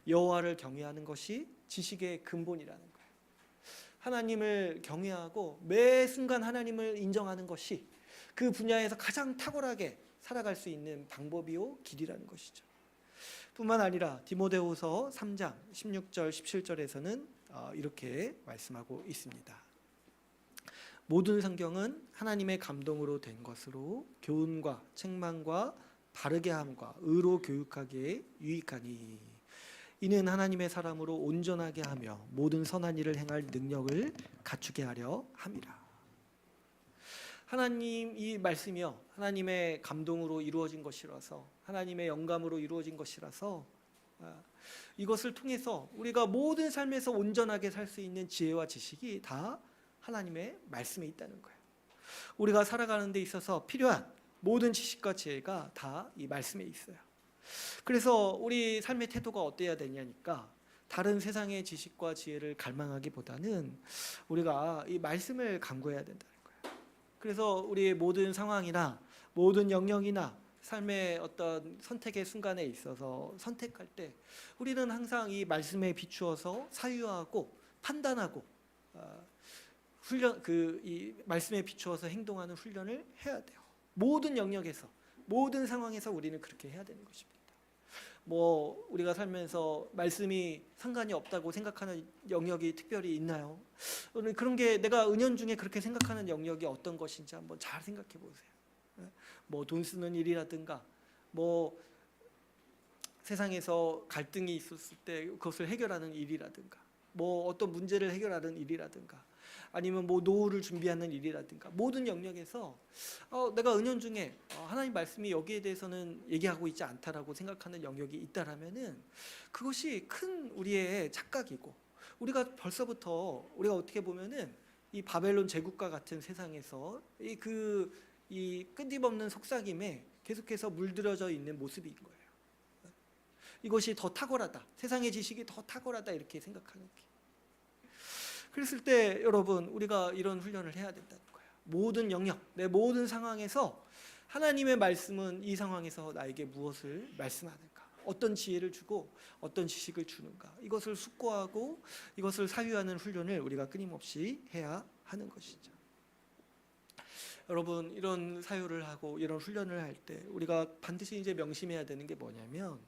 여호와를 경외하는 것이 지식의 근본이라는 거예요. 하나님을 경외하고 매 순간 하나님을 인정하는 것이, 그 분야에서 가장 탁월하게 살아갈 수 있는 방법이요 길이라는 것이죠. 뿐만 아니라 디모데후서 3장 16절 17절에서는 이렇게 말씀하고 있습니다. 모든 성경은 하나님의 감동으로 된 것으로 교훈과 책망과 바르게 함과 의로 교육하기에 유익하니 이는 하나님의 사람으로 온전하게 하며 모든 선한 일을 행할 능력을 갖추게 하려 함이라. 하나님 이 말씀이요 하나님의 감동으로 이루어진 것이라서 하나님의 영감으로 이루어진 것이라서 이것을 통해서 우리가 모든 삶에서 온전하게 살 수 있는 지혜와 지식이 다 하나님의 말씀에 있다는 거예요. 우리가 살아가는 데 있어서 필요한 모든 지식과 지혜가 다 이 말씀에 있어요. 그래서 우리 삶의 태도가 어때야 되냐니까 다른 세상의 지식과 지혜를 갈망하기보다는 우리가 이 말씀을 간구해야 된다는 거예요. 그래서 우리의 모든 상황이나 모든 영역이나 삶의 어떤 선택의 순간에 있어서 선택할 때 우리는 항상 이 말씀에 비추어서 사유하고 판단하고 이 말씀에 비추어서 행동하는 훈련을 해야 돼요. 모든 영역에서 모든 상황에서 우리는 그렇게 해야 되는 것입니다. 뭐 우리가 살면서 말씀이 상관이 없다고 생각하는 영역이 특별히 있나요? 그런 게 내가 은연중에 그렇게 생각하는 영역이 어떤 것인지 한번 잘 생각해 보세요. 뭐 돈 쓰는 일이라든가 뭐 세상에서 갈등이 있었을 때 그것을 해결하는 일이라든가 뭐 어떤 문제를 해결하는 일이라든가 아니면 뭐 노후를 준비하는 일이라든가 모든 영역에서 내가 은연중에 하나님 말씀이 여기에 대해서는 얘기하고 있지 않다라고 생각하는 영역이 있다라면은 그것이 큰 우리의 착각이고 우리가 벌써부터 우리가 어떻게 보면은 이 바벨론 제국과 같은 세상에서 이 끊임없는 속삭임에 계속해서 물들어져 있는 모습인 거예요. 이것이 더 탁월하다, 세상의 지식이 더 탁월하다 이렇게 생각하는 게. 그랬을 때 여러분 우리가 이런 훈련을 해야 된다는 거예요. 모든 영역, 내 모든 상황에서 하나님의 말씀은 이 상황에서 나에게 무엇을 말씀하는가, 어떤 지혜를 주고 어떤 지식을 주는가, 이것을 숙고하고 이것을 사유하는 훈련을 우리가 끊임없이 해야 하는 것이죠. 여러분 이런 사유를 하고 이런 훈련을 할 때 우리가 반드시 이제 명심해야 되는 게 뭐냐면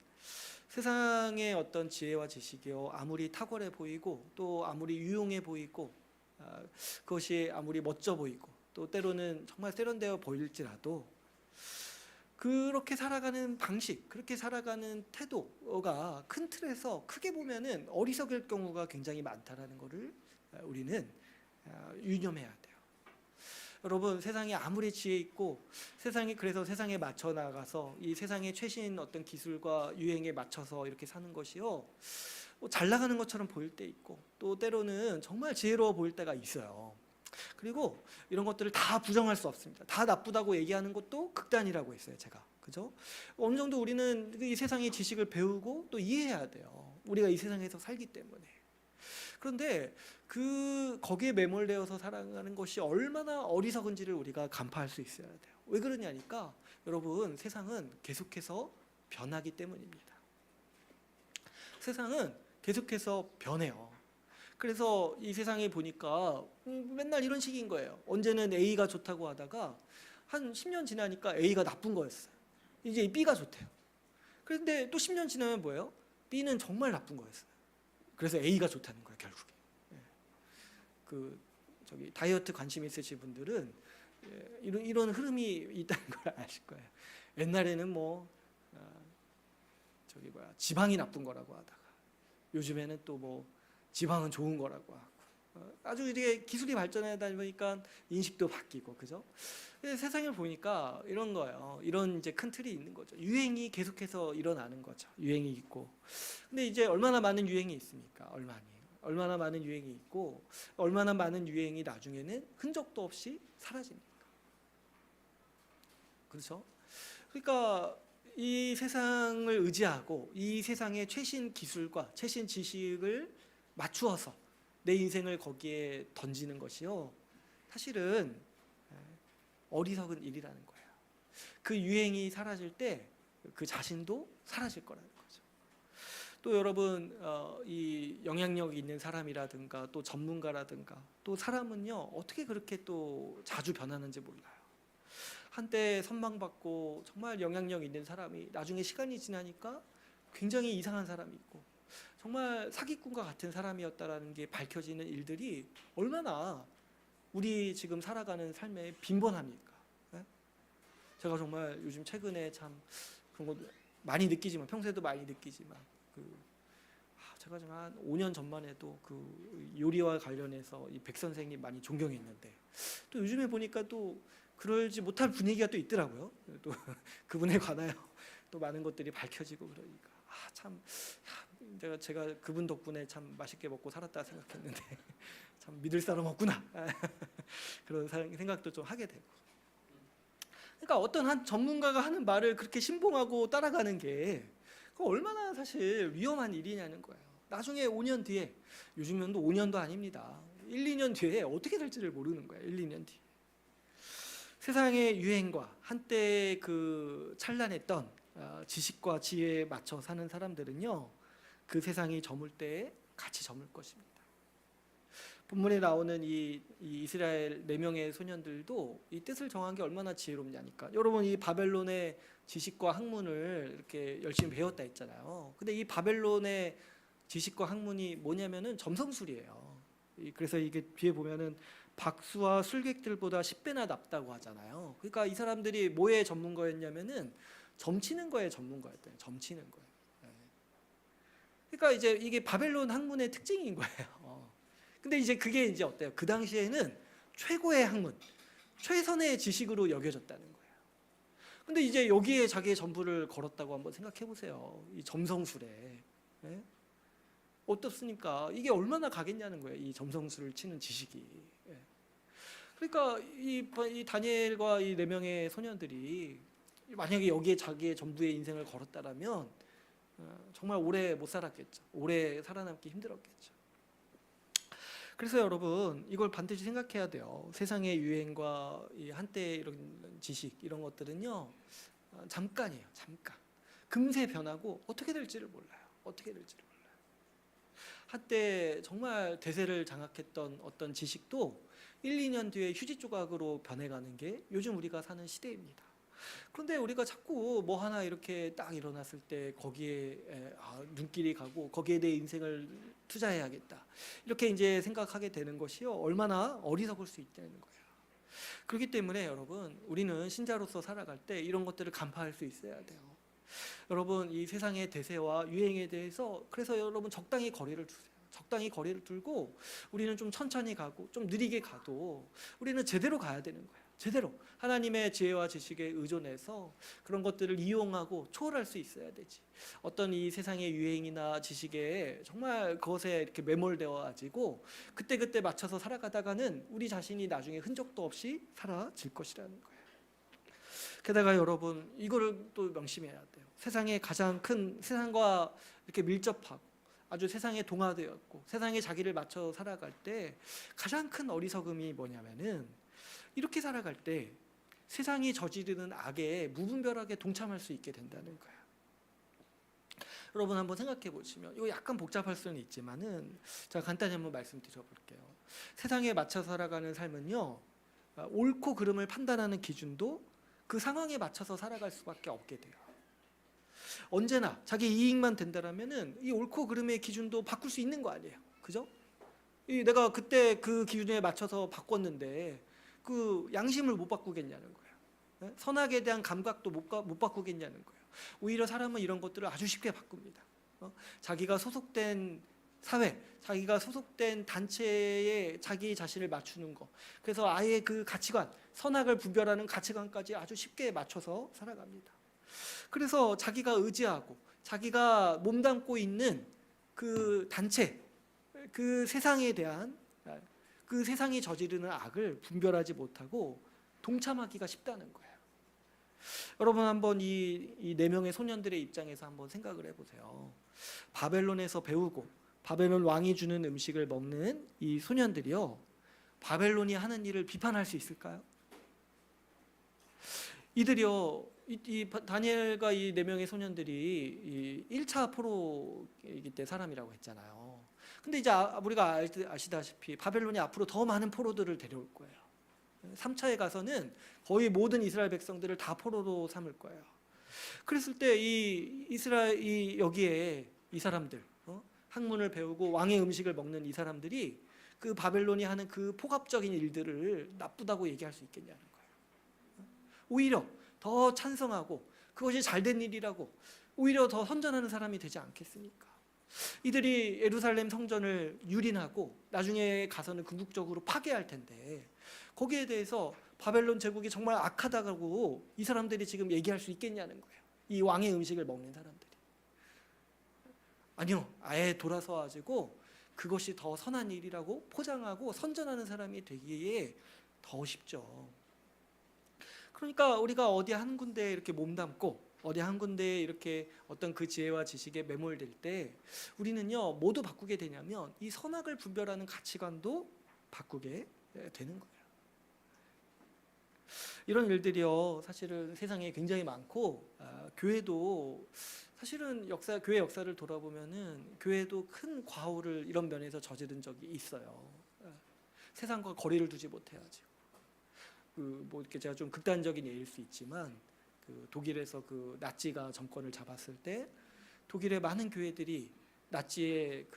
세상의 어떤 지혜와 지식이요 아무리 탁월해 보이고 또 아무리 유용해 보이고 그것이 아무리 멋져 보이고 또 때로는 정말 세련되어 보일지라도 그렇게 살아가는 방식, 그렇게 살아가는 태도가 큰 틀에서 크게 보면은 어리석을 경우가 굉장히 많다라는 것을 우리는 유념해야 돼요. 여러분 세상이 아무리 지혜 있고 그래서 세상에 맞춰 나가서 이 세상의 최신 어떤 기술과 유행에 맞춰서 이렇게 사는 것이요 잘 나가는 것처럼 보일 때 있고 또 때로는 정말 지혜로워 보일 때가 있어요. 그리고 이런 것들을 다 부정할 수 없습니다. 다 나쁘다고 얘기하는 것도 극단이라고 했어요, 제가. 그죠? 어느 정도 우리는 이 세상의 지식을 배우고 또 이해해야 돼요. 우리가 이 세상에서 살기 때문에. 그런데 거기에 매몰되어서 살아가는 것이 얼마나 어리석은지를 우리가 간파할 수 있어야 돼요. 왜 그러냐니까 여러분 세상은 계속해서 변하기 때문입니다. 세상은 계속해서 변해요. 그래서 이 세상에 보니까 맨날 이런 식인 거예요. 언제는 A가 좋다고 하다가 한 10년 지나니까 A가 나쁜 거였어요. 이제 B가 좋대요. 그런데 또 10년 지나면 뭐예요? B는 정말 나쁜 거였어요. 그래서 A가 좋다는 거예요, 결국에. 다이어트 관심 있으신 분들은 이런 흐름이 있다는 걸 아실 거예요. 옛날에는 지방이 나쁜 거라고 하다가 요즘에는 또 지방은 좋은 거라고 하고 아주 이게 기술이 발전하다 보니까 인식도 바뀌고 그죠? 세상을 보니까 이런 거예요. 이런 이제 큰 틀이 있는 거죠. 유행이 계속해서 일어나는 거죠. 유행이 있고. 근데 이제 얼마나 많은 유행이 있습니까? 얼마나 많은 유행이 있고 얼마나 많은 유행이 나중에는 흔적도 없이 사라집니까? 그렇죠? 그러니까 이 세상을 의지하고 이 세상의 최신 기술과 최신 지식을 맞추어서 내 인생을 거기에 던지는 것이요 사실은 어리석은 일이라는 거예요. 그 유행이 사라질 때 그 자신도 사라질 거라는 거죠. 또 여러분 이 영향력 있는 사람이라든가 또 전문가라든가 또 사람은요 어떻게 그렇게 또 자주 변하는지 몰라요. 한때 선망받고 정말 영향력 있는 사람이 나중에 시간이 지나니까 굉장히 이상한 사람이 있고 정말 사기꾼과 같은 사람이었다라는 게 밝혀지는 일들이 얼마나 우리 지금 살아가는 삶에 빈번합니까? 예? 제가 정말 요즘 최근에 참 그런 거 많이 느끼지만 평소에도 많이 느끼지만 제가 지금 한 5년 전만 해도 그 요리와 관련해서 이 백 선생님 많이 존경했는데 또 요즘에 보니까 또 그러지 못할 분위기가 또 있더라고요. 또 그분에 관하여 또 많은 것들이 밝혀지고 그러니까 참 제가 그분 덕분에 참 맛있게 먹고 살았다 생각했는데 참 믿을 사람 없구나 그런 생각도 좀 하게 되고. 그러니까 어떤 한 전문가가 하는 말을 그렇게 신봉하고 따라가는 게 얼마나 사실 위험한 일이냐는 거예요. 나중에 5년 뒤에 요즘은 5년도 아닙니다. 1, 2년 뒤에 어떻게 될지를 모르는 거예요. 1, 2년 뒤에. 세상의 유행과 한때 그 찬란했던 지식과 지혜에 맞춰 사는 사람들은요. 그 세상이 저물 때에 같이 저물 것입니다. 본문에 나오는 이 이스라엘 4명의 소년들도 이 뜻을 정한 게 얼마나 지혜롭냐니까. 여러분 이 바벨론의 지식과 학문을 이렇게 열심히 배웠다 했잖아요. 근데 이 바벨론의 지식과 학문이 뭐냐면은 점성술이에요. 그래서 이게 뒤에 보면은 박수와 술객들보다 10배나 낫다고 하잖아요. 그러니까 이 사람들이 뭐에 전문가였냐면은 점치는 거에 전문가였대요. 점치는 거예요. 그러니까 이제 이게 바벨론 학문의 특징인 거예요. 근데 이제 그게 이제 어때요? 그 당시에는 최고의 학문, 최선의 지식으로 여겨졌다는 거예요. 근데 이제 여기에 자기의 전부를 걸었다고 한번 생각해 보세요. 이 점성술에. 예? 어떻습니까? 이게 얼마나 가겠냐는 거예요. 이 점성술을 치는 지식이. 예. 그러니까 이 다니엘과 이 4명의 소년들이 만약에 여기에 자기의 전부의 인생을 걸었다라면 정말 오래 못 살았겠죠. 오래 살아남기 힘들었겠죠. 그래서 여러분 이걸 반드시 생각해야 돼요. 세상의 유행과 이 한때 이런 지식 이런 것들은요 잠깐이에요. 잠깐. 금세 변하고 어떻게 될지를 몰라요. 어떻게 될지를 몰라요. 한때 정말 대세를 장악했던 어떤 지식도 1, 2년 뒤에 휴지 조각으로 변해가는 게 요즘 우리가 사는 시대입니다. 그런데 우리가 자꾸 뭐 하나 이렇게 딱 일어났을 때 거기에 눈길이 가고 거기에 내 인생을 투자해야겠다 이렇게 이제 생각하게 되는 것이요 얼마나 어리석을 수 있다는 거예요. 그렇기 때문에 여러분 우리는 신자로서 살아갈 때 이런 것들을 간파할 수 있어야 돼요. 여러분 이 세상의 대세와 유행에 대해서 그래서 여러분 적당히 거리를 두세요. 적당히 거리를 두고 우리는 좀 천천히 가고 좀 느리게 가도 우리는 제대로 가야 되는 거예요. 제대로 하나님의 지혜와 지식에 의존해서 그런 것들을 이용하고 초월할 수 있어야 되지. 어떤 이 세상의 유행이나 지식에 정말 그것에 이렇게 매몰되어 가지고 그때 맞춰서 살아가다가는 우리 자신이 나중에 흔적도 없이 사라질 것이라는 거예요. 게다가 여러분 이거를 또 명심해야 돼요. 세상에 가장 큰 세상과 이렇게 밀접하고 아주 세상에 동화되었고 세상에 자기를 맞춰 살아갈 때 가장 큰 어리석음이 뭐냐면은 이렇게 살아갈 때 세상이 저지르는 악에 무분별하게 동참할 수 있게 된다는 거예요. 여러분 한번 생각해 보시면 이거 약간 복잡할 수는 있지만은 제가 간단히 한번 말씀드려볼게요. 세상에 맞춰 살아가는 삶은요 옳고 그름을 판단하는 기준도 그 상황에 맞춰서 살아갈 수밖에 없게 돼요. 언제나 자기 이익만 된다라면은 이 옳고 그름의 기준도 바꿀 수 있는 거 아니에요, 그죠? 내가 그때 그 기준에 맞춰서 바꿨는데 그 양심을 못 바꾸겠냐는 거예요. 선악에 대한 감각도 못 바꾸겠냐는 거예요. 오히려 사람은 이런 것들을 아주 쉽게 바꿉니다. 자기가 소속된 사회, 자기가 소속된 단체에 자기 자신을 맞추는 거. 그래서 아예 그 가치관, 선악을 분별하는 가치관까지 아주 쉽게 맞춰서 살아갑니다. 그래서 자기가 의지하고 자기가 몸담고 있는 그 단체, 그 세상에 대한 그 세상이 저지르는 악을 분별하지 못하고 동참하기가 쉽다는 거예요. 여러분 한번 이 4명의 소년들의 입장에서 한번 생각을 해보세요. 바벨론에서 배우고 바벨론 왕이 주는 음식을 먹는 이 소년들이요. 바벨론이 하는 일을 비판할 수 있을까요? 이들이요. 이 다니엘과 이 4명의 소년들이 1차 포로이기 때 사람이라고 했잖아요. 근데 이제 우리가 아시다시피 바벨론이 앞으로 더 많은 포로들을 데려올 거예요. 3차에 가서는 거의 모든 이스라엘 백성들을 다 포로로 삼을 거예요. 그랬을 때 이 이스라엘 여기에 이 사람들 학문을 배우고 왕의 음식을 먹는 이 사람들이 그 바벨론이 하는 그 폭압적인 일들을 나쁘다고 얘기할 수 있겠냐는 거예요. 오히려 더 찬성하고 그것이 잘된 일이라고 오히려 더 선전하는 사람이 되지 않겠습니까? 이들이 예루살렘 성전을 유린하고 나중에 가서는 궁극적으로 파괴할 텐데 거기에 대해서 바벨론 제국이 정말 악하다고 이 사람들이 지금 얘기할 수 있겠냐는 거예요. 이 왕의 음식을 먹는 사람들이. 아니요, 아예 돌아서 가지고 그것이 더 선한 일이라고 포장하고 선전하는 사람이 되기에 더 쉽죠. 그러니까 우리가 어디 한 군데에 이렇게 몸담고 어디 한 군데에 이렇게 어떤 그 지혜와 지식에 매몰될 때 우리는요 모두 바꾸게 되냐면 이 선악을 분별하는 가치관도 바꾸게 되는 거예요. 이런 일들이요 사실은 세상에 굉장히 많고 교회도 사실은 교회 역사를 돌아보면은 교회도 큰 과오를 이런 면에서 저지른 적이 있어요. 세상과 거리를 두지 못해가지고 뭐 이렇게 제가 좀 극단적인 예일 수 있지만 독일에서 나치가 정권을 잡았을 때 독일의 많은 교회들이 나치의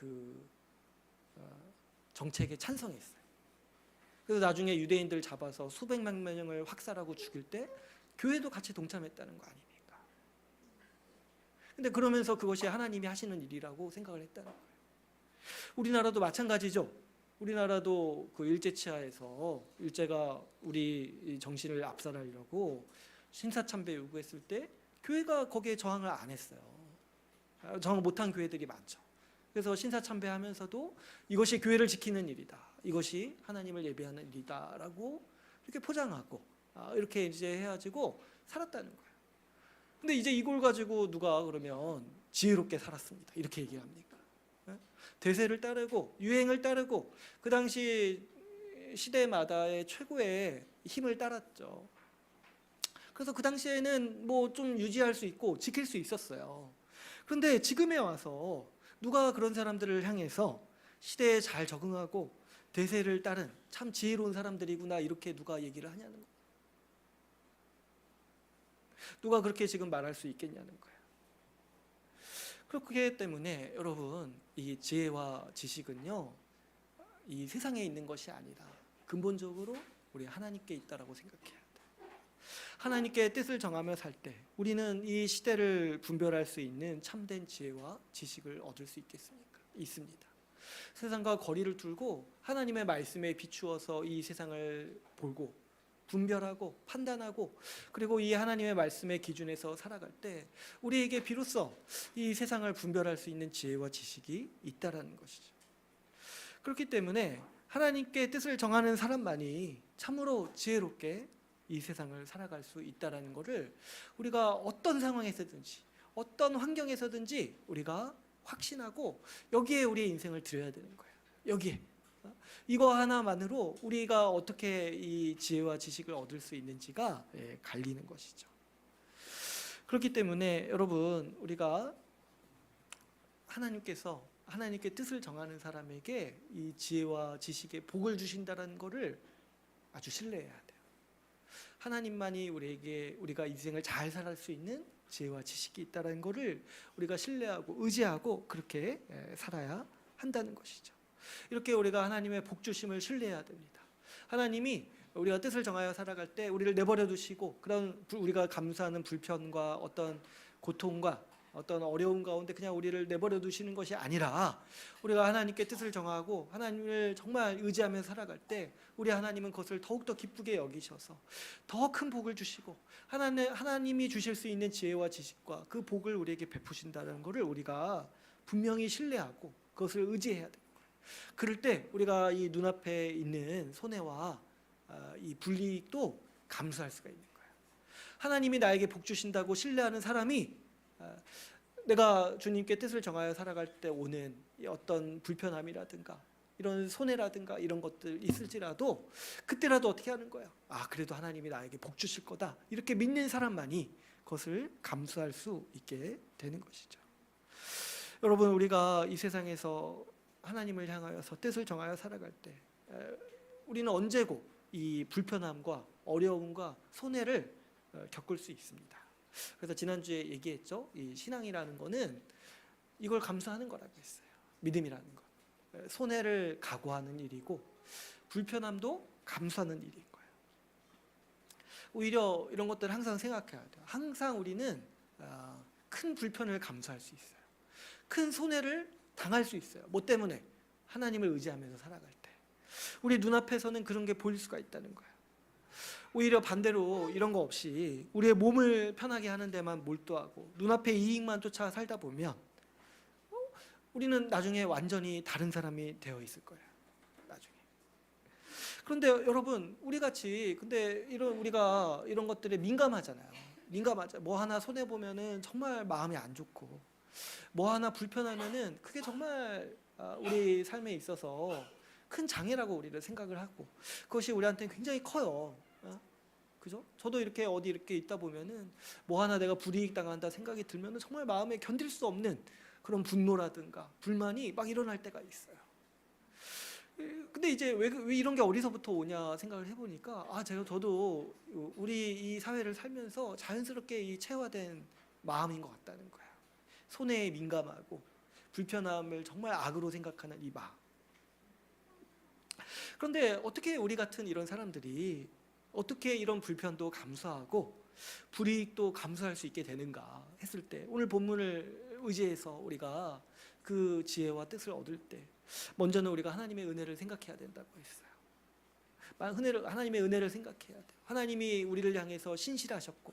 정책에 찬성했어요. 그래서 나중에 유대인들 잡아서 수백만 명을 학살하고 죽일 때 교회도 같이 동참했다는 거 아닙니까? 근데 그러면서 그것이 하나님이 하시는 일이라고 생각을 했다는 거예요. 우리나라도 마찬가지죠. 우리나라도 일제치하에서 일제가 우리 정신을 압살하려고 신사참배 요구했을 때 교회가 거기에 저항을 안 했어요. 저항 못한 교회들이 많죠. 그래서 신사참배하면서도 이것이 교회를 지키는 일이다. 이것이 하나님을 예배하는 일이다라고 이렇게 포장하고 이렇게 이제 해가지고 살았다는 거예요. 근데 이제 이걸 가지고 누가 그러면 지혜롭게 살았습니다. 이렇게 얘기합니까? 대세를 따르고 유행을 따르고 그 당시 시대마다의 최고의 힘을 따랐죠. 그래서 그 당시에는 뭐 좀 유지할 수 있고 지킬 수 있었어요. 그런데 지금에 와서 누가 그런 사람들을 향해서 시대에 잘 적응하고 대세를 따른 참 지혜로운 사람들이구나 이렇게 누가 얘기를 하냐는 거예요. 누가 그렇게 지금 말할 수 있겠냐는 거예요. 그렇기 때문에 여러분 이 지혜와 지식은요 이 세상에 있는 것이 아니라 근본적으로 우리 하나님께 있다라고 생각해야 돼요. 하나님께 뜻을 정하며 살 때 우리는 이 시대를 분별할 수 있는 참된 지혜와 지식을 얻을 수 있겠습니까? 있습니다. 세상과 거리를 두고 하나님의 말씀에 비추어서 이 세상을 보고 분별하고 판단하고 그리고 이 하나님의 말씀의 기준에서 살아갈 때 우리에게 비로소 이 세상을 분별할 수 있는 지혜와 지식이 있다라는 것이죠. 그렇기 때문에 하나님께 뜻을 정하는 사람만이 참으로 지혜롭게 이 세상을 살아갈 수 있다라는 것을 우리가 어떤 상황에서든지 어떤 환경에서든지 우리가 확신하고 여기에 우리의 인생을 드려야 되는 거예요. 여기에 이거 하나만으로 우리가 어떻게 이 지혜와 지식을 얻을 수 있는지가 갈리는 것이죠. 그렇기 때문에 여러분 우리가 하나님께 뜻을 정하는 사람에게 이 지혜와 지식의 복을 주신다는 것을 아주 신뢰해야 돼요. 하나님만이 우리가 인생을 잘 살아갈 수 있는 지혜와 지식이 있다는 것을 우리가 신뢰하고 의지하고 그렇게 살아야 한다는 것이죠. 이렇게 우리가 하나님의 복 주심을 신뢰해야 됩니다. 하나님이 우리가 뜻을 정하여 살아갈 때 우리를 내버려 두시고 그런 우리가 감수하는 불편과 어떤 고통과 어떤 어려움 가운데 그냥 우리를 내버려 두시는 것이 아니라 우리가 하나님께 뜻을 정하고 하나님을 정말 의지하며 살아갈 때 우리 하나님은 그것을 더욱더 기쁘게 여기셔서 더 큰 복을 주시고 하나님이 주실 수 있는 지혜와 지식과 그 복을 우리에게 베푸신다는 것을 우리가 분명히 신뢰하고 그것을 의지해야 돼요. 그럴 때 우리가 이 눈앞에 있는 손해와 이 불이익도 감수할 수가 있는 거예요. 하나님이 나에게 복 주신다고 신뢰하는 사람이 내가 주님께 뜻을 정하여 살아갈 때 오는 어떤 불편함이라든가 이런 손해라든가 이런 것들 있을지라도 그때라도 어떻게 하는 거야? 그래도 하나님이 나에게 복 주실 거다. 이렇게 믿는 사람만이 그것을 감수할 수 있게 되는 것이죠. 여러분 우리가 이 세상에서 하나님을 향하여서 뜻을 정하여 살아갈 때 우리는 언제고 이 불편함과 어려움과 손해를 겪을 수 있습니다. 그래서 지난주에 얘기했죠. 이 신앙이라는 거는 이걸 감수하는 거라고 했어요. 믿음이라는 것. 손해를 각오하는 일이고 불편함도 감수하는 일인 거예요. 오히려 이런 것들을 항상 생각해야 돼요. 항상 우리는 큰 불편을 감수할 수 있어요. 큰 손해를 당할 수 있어요. 뭐 때문에? 하나님을 의지하면서 살아갈 때. 우리 눈앞에서는 그런 게 보일 수가 있다는 거예요. 오히려 반대로 이런 거 없이 우리의 몸을 편하게 하는 데만 몰두하고 눈앞의 이익만 쫓아 살다 보면 우리는 나중에 완전히 다른 사람이 되어 있을 거예요. 나중에. 그런데 여러분, 우리 같이 근데 우리가 이런 것들에 민감하잖아요. 민감하죠. 뭐 하나 손해 보면은 정말 마음이 안 좋고, 뭐 하나 불편하면은 그게 정말 우리 삶에 있어서 큰 장애라고 우리를 생각을 하고, 그것이 우리한테는 굉장히 커요. 그죠? 저도 이렇게 어디 이렇게 있다 보면은 뭐 하나 내가 불이익 당한다 생각이 들면은 정말 마음에 견딜 수 없는 그런 분노라든가 불만이 막 일어날 때가 있어요. 근데 이제 왜 이런 게 어디서부터 오냐 생각을 해보니까 저도 우리 이 사회를 살면서 자연스럽게 이 체화된 마음인 것 같다는 거예요. 손해에 민감하고 불편함을 정말 악으로 생각하는 이 마음. 그런데 어떻게 우리 같은 이런 사람들이 어떻게 이런 불편도 감수하고 불이익도 감수할 수 있게 되는가 했을 때, 오늘 본문을 의지해서 우리가 그 지혜와 뜻을 얻을 때 먼저는 우리가 하나님의 은혜를 생각해야 된다고 했어요. 하나님의 은혜를 생각해야 돼요. 하나님이 우리를 향해서 신실하셨고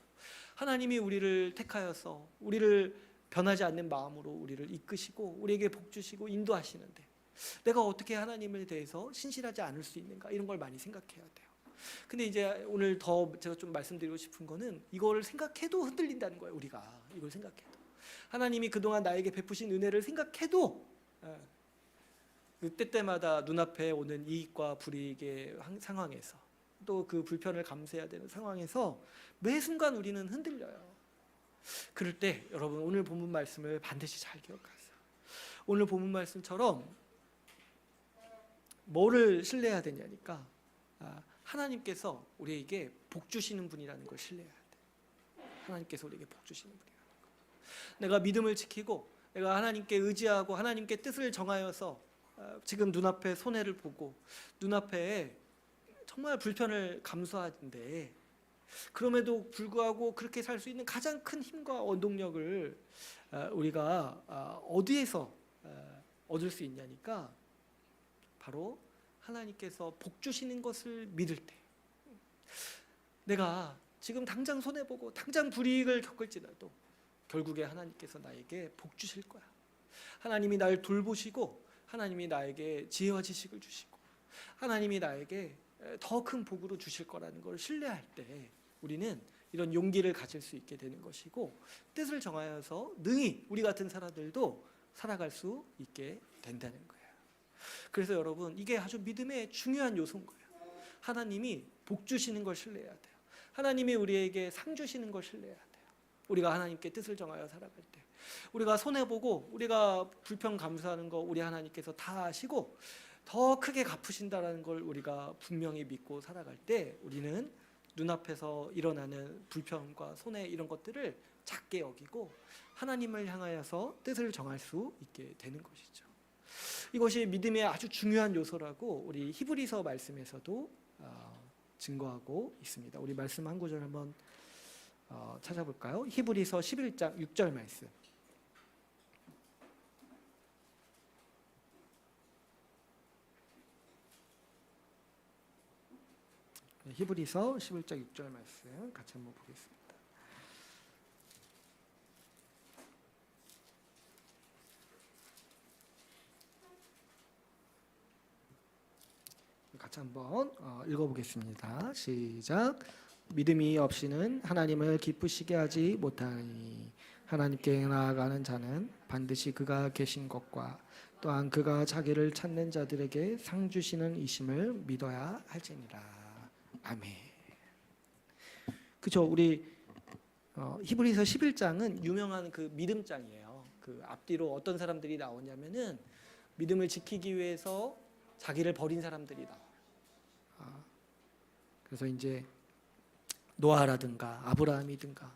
하나님이 우리를 택하여서 우리를 변하지 않는 마음으로 우리를 이끄시고 우리에게 복 주시고 인도하시는데 내가 어떻게 하나님에 대해서 신실하지 않을 수 있는가, 이런 걸 많이 생각해야 돼요. 근데 이제 오늘 더 제가 좀 말씀드리고 싶은 거는 이거를 생각해도 흔들린다는 거예요. 우리가 이걸 생각해도 하나님이 그동안 나에게 베푸신 은혜를 생각해도 때때마다 눈앞에 오는 이익과 불이익의 상황에서 또 그 불편을 감수해야 되는 상황에서 매 순간 우리는 흔들려요. 그럴 때 여러분, 오늘 본문 말씀을 반드시 잘 기억하세요. 오늘 본문 말씀처럼 뭐를 신뢰해야 되냐니까 하나님께서 우리에게 복 주시는 분이라는 걸 신뢰해야 돼. 하나님께서 우리에게 복 주시는 분이라는 거. 내가 믿음을 지키고 내가 하나님께 의지하고 하나님께 뜻을 정하여서 지금 눈앞에 손해를 보고 눈앞에 정말 불편을 감수하는데 그럼에도 불구하고 그렇게 살 수 있는 가장 큰 힘과 원동력을 우리가 어디에서 얻을 수 있냐니까 바로 하나님께서 복 주시는 것을 믿을 때, 내가 지금 당장 손해보고 당장 불이익을 겪을지라도 결국에 하나님께서 나에게 복 주실 거야. 하나님이 날 돌보시고 하나님이 나에게 지혜와 지식을 주시고 하나님이 나에게 더 큰 복으로 주실 거라는 걸 신뢰할 때 우리는 이런 용기를 가질 수 있게 되는 것이고 뜻을 정하여서 능히 우리 같은 사람들도 살아갈 수 있게 된다는 거예요. 그래서 여러분, 이게 아주 믿음의 중요한 요소인 거예요. 하나님이 복 주시는 걸 신뢰해야 돼요. 하나님이 우리에게 상 주시는 걸 신뢰해야 돼요. 우리가 하나님께 뜻을 정하여 살아갈 때 우리가 손해보고 우리가 불편 감수하는 거 우리 하나님께서 다 아시고 더 크게 갚으신다는 걸 우리가 분명히 믿고 살아갈 때 우리는 눈앞에서 일어나는 불편과 손해 이런 것들을 작게 여기고 하나님을 향하여서 뜻을 정할 수 있게 되는 것이죠. 이것이 믿음의 아주 중요한 요소라고 우리 히브리서 말씀에서도 증거하고 있습니다. 우리 말씀 한 구절 한번 찾아볼까요? 히브리서 11장 6절 말씀. 히브리서 11장 6절 말씀 같이 한번 보겠습니다. 같이 한번 읽어보겠습니다. 시작. 믿음이 없이는 하나님을 기쁘시게 하지 못하니 하나님께 나아가는 자는 반드시 그가 계신 것과 또한 그가 자기를 찾는 자들에게 상 주시는 이심을 믿어야 할지니라. 아멘. 그죠? 우리 히브리서 11장은 유명한 그 믿음장이에요. 그 앞뒤로 어떤 사람들이 나오냐면은 믿음을 지키기 위해서 자기를 버린 사람들이 나와요. 그래서 이제 노아라든가 아브라함이든가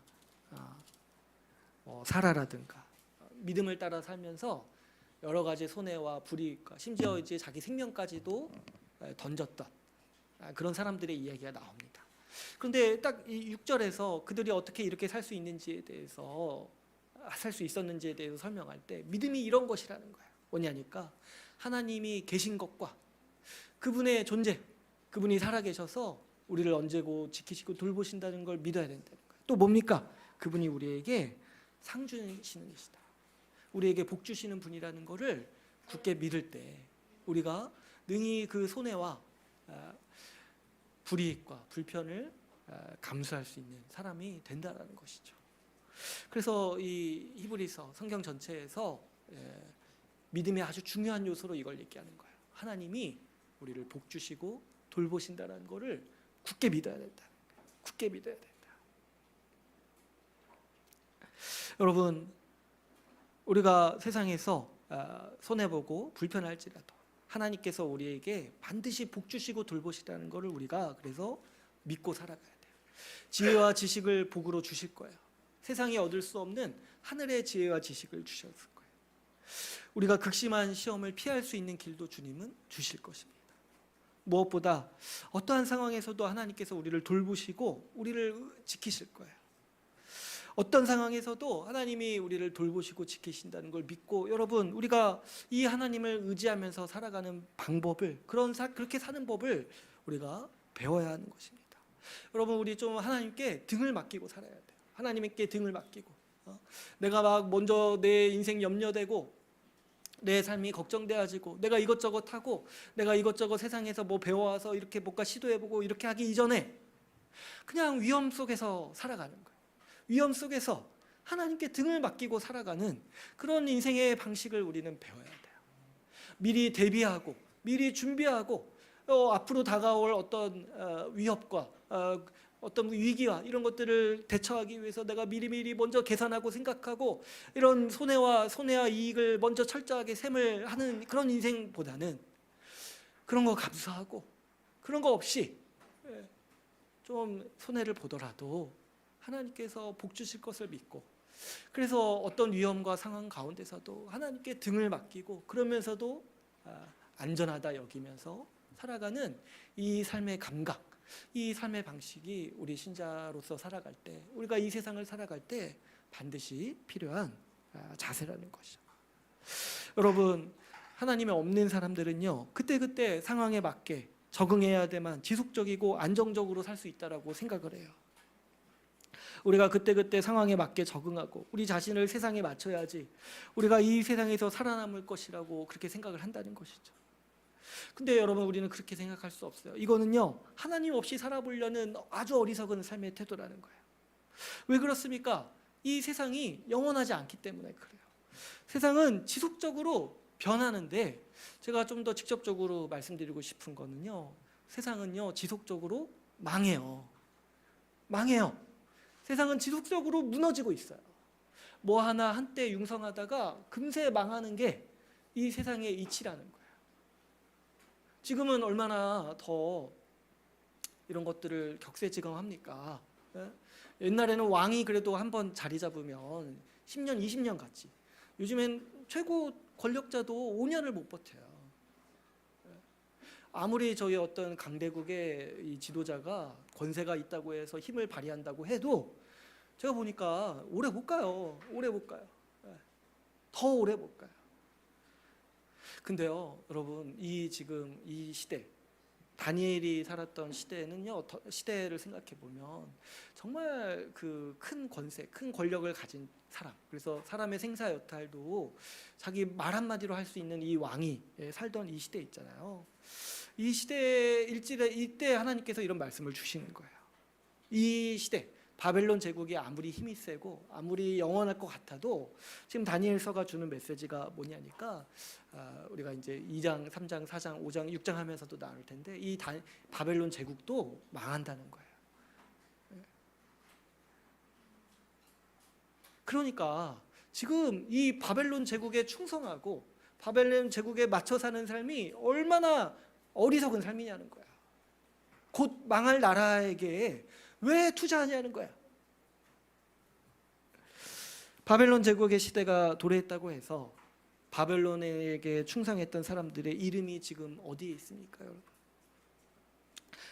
사라라든가 믿음을 따라 살면서 여러 가지 손해와 불이익과 심지어 이제 자기 생명까지도 던졌던 그런 사람들의 이야기가 나옵니다. 그런데 딱 이 6절에서 그들이 어떻게 이렇게 살 수 있는지에 대해서 살 수 있었는지에 대해서 설명할 때 믿음이 이런 것이라는 거예요. 뭐냐니까 하나님이 계신 것과 그분의 존재, 그분이 살아계셔서 우리를 언제고 지키시고 돌보신다는 걸 믿어야 된다는 거예요. 또 뭡니까? 그분이 우리에게 상 주시는 이시다. 우리에게 복 주시는 분이라는 것을 굳게 믿을 때 우리가 능히 그 손해와 불이익과 불편을 감수할 수 있는 사람이 된다는 것이죠. 그래서 이 히브리서 성경 전체에서 믿음의 아주 중요한 요소로 이걸 얘기하는 거예요. 하나님이 우리를 복 주시고 돌보신다는 것을 굳게 믿어야 된다. 굳게 믿어야 된다. 여러분, 우리가 세상에서 손해보고 불편할지라도 하나님께서 우리에게 반드시 복 주시고 돌보시라는 것을 우리가 그래서 믿고 살아가야 돼요. 지혜와 지식을 복으로 주실 거예요. 세상이 얻을 수 없는 하늘의 지혜와 지식을 주셨을 거예요. 우리가 극심한 시험을 피할 수 있는 길도 주님은 주실 것입니다. 무엇보다 어떠한 상황에서도 하나님께서 우리를 돌보시고 우리를 지키실 거예요. 어떤 상황에서도 하나님이 우리를 돌보시고 지키신다는 걸 믿고 여러분 우리가 이 하나님을 의지하면서 살아가는 방법을 그렇게 사는 법을 우리가 배워야 하는 것입니다. 여러분 우리 좀 하나님께 등을 맡기고 살아야 돼요. 하나님께 등을 맡기고 내가 막 먼저 내 인생 염려되고 내 삶이 걱정되어지고 내가 이것저것 하고 내가 이것저것 세상에서 뭐 배워와서 이렇게 뭔가 시도해보고 이렇게 하기 이전에 그냥 위험 속에서 살아가는 거예요. 위험 속에서 하나님께 등을 맡기고 살아가는 그런 인생의 방식을 우리는 배워야 돼요. 미리 대비하고 미리 준비하고 앞으로 다가올 어떤 위협과 어떤 위기와 이런 것들을 대처하기 위해서 내가 미리미리 먼저 계산하고 생각하고 이런 손해와 이익을 먼저 철저하게 셈을 하는 그런 인생보다는 그런 거 감수하고 그런 거 없이 좀 손해를 보더라도 하나님께서 복 주실 것을 믿고 그래서 어떤 위험과 상황 가운데서도 하나님께 등을 맡기고 그러면서도 안전하다 여기면서 살아가는 이 삶의 감각, 이 삶의 방식이 우리 신자로서 살아갈 때 우리가 이 세상을 살아갈 때 반드시 필요한 자세라는 것이죠. 여러분 하나님이 없는 사람들은요 그때그때 상황에 맞게 적응해야 되만 지속적이고 안정적으로 살 수 있다라고 생각을 해요. 우리가 그때그때 상황에 맞게 적응하고 우리 자신을 세상에 맞춰야지 우리가 이 세상에서 살아남을 것이라고 그렇게 생각을 한다는 것이죠. 근데 여러분 우리는 그렇게 생각할 수 없어요. 이거는요 하나님 없이 살아보려는 아주 어리석은 삶의 태도라는 거예요. 왜 그렇습니까? 이 세상이 영원하지 않기 때문에 그래요. 세상은 지속적으로 변하는데 제가 좀 더 직접적으로 말씀드리고 싶은 거는요 세상은요 지속적으로 망해요. 세상은 지속적으로 무너지고 있어요. 뭐 하나 한때 융성하다가 금세 망하는 게 이 세상의 이치라는 거예요. 지금은 얼마나 더 이런 것들을 격세지감합니까? 옛날에는 왕이 그래도 한번 자리 잡으면 10년, 20년 갔지. 요즘엔 최고 권력자도 5년을 못 버텨요. 아무리 저희 어떤 강대국의 이 지도자가 권세가 있다고 해서 힘을 발휘한다고 해도 제가 보니까 오래 못 가요. 더 오래 못 가요. 근데요, 여러분, 지금 이 시대, 다니엘이 살았던 시대는요, 시대를 생각해 보면 정말 그 큰 권세, 큰 권력을 가진 사람, 그래서 사람의 생사 여탈도 자기 말 한마디로 할 수 있는 이 왕이 살던 이 시대 있잖아요. 이 시대 이때 하나님께서 이런 말씀을 주시는 거예요. 이 시대 바벨론 제국이 아무리 힘이 세고 아무리 영원할 것 같아도 지금 다니엘서가 주는 메시지가 뭐냐니까 우리가 이제 2장, 3장, 4장, 5장, 6장 하면서도 나올 텐데 이 바벨론 제국도 망한다는 거예요. 그러니까 지금 이 바벨론 제국에 충성하고 바벨론 제국에 맞춰 사는 삶이 얼마나 어리석은 삶이냐는 거야. 곧 망할 나라에게 왜 투자하냐는 거야. 바벨론 제국의 시대가 도래했다고 해서 바벨론에게 충성했던 사람들의 이름이 지금 어디에 있습니까, 여러분?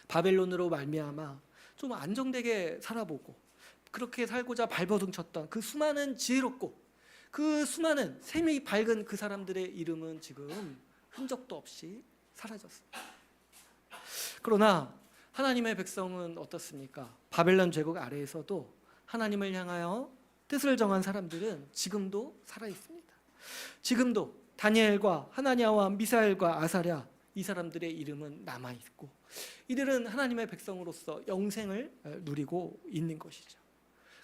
바벨론으로 말미암아 좀 안정되게 살아보고 그렇게 살고자 발버둥쳤던 그 수많은 지혜롭고 그 수많은 샘이 밝은 그 사람들의 이름은 지금 흔적도 없이 사라졌습니다. 그러나 하나님의 백성은 어떻습니까? 바벨론 제국 아래에서도 하나님을 향하여 뜻을 정한 사람들은 지금도 살아있습니다. 지금도 다니엘과 하나냐와 미사엘과 아사랴, 이 사람들의 이름은 남아있고 이들은 하나님의 백성으로서 영생을 누리고 있는 것이죠.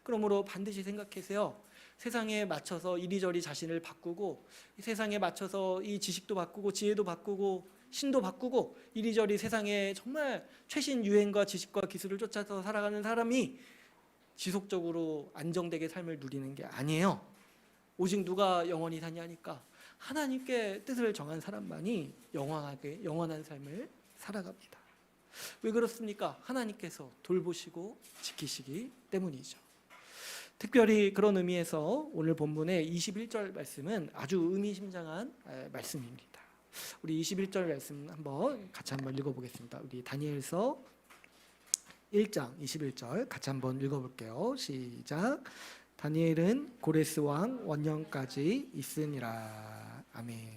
그러므로 반드시 생각하세요. 세상에 맞춰서 이리저리 자신을 바꾸고 세상에 맞춰서 이 지식도 바꾸고 지혜도 바꾸고 신도 바꾸고 이리저리 세상에 정말 최신 유행과 지식과 기술을 쫓아서 살아가는 사람이 지속적으로 안정되게 삶을 누리는 게 아니에요. 오직 누가 영원히 사냐니까 하나님께 뜻을 정한 사람만이 영원한 삶을 살아갑니다. 왜 그렇습니까? 하나님께서 돌보시고 지키시기 때문이죠. 특별히 그런 의미에서 오늘 본문의 21절 말씀은 아주 의미심장한 말씀입니다. 우리 21절 말씀 같이 한번 읽어보겠습니다. 우리 다니엘서 1장 21절 같이 한번 읽어볼게요. 시작. 다니엘은 고레스 왕 원년까지 있으니라. 아멘.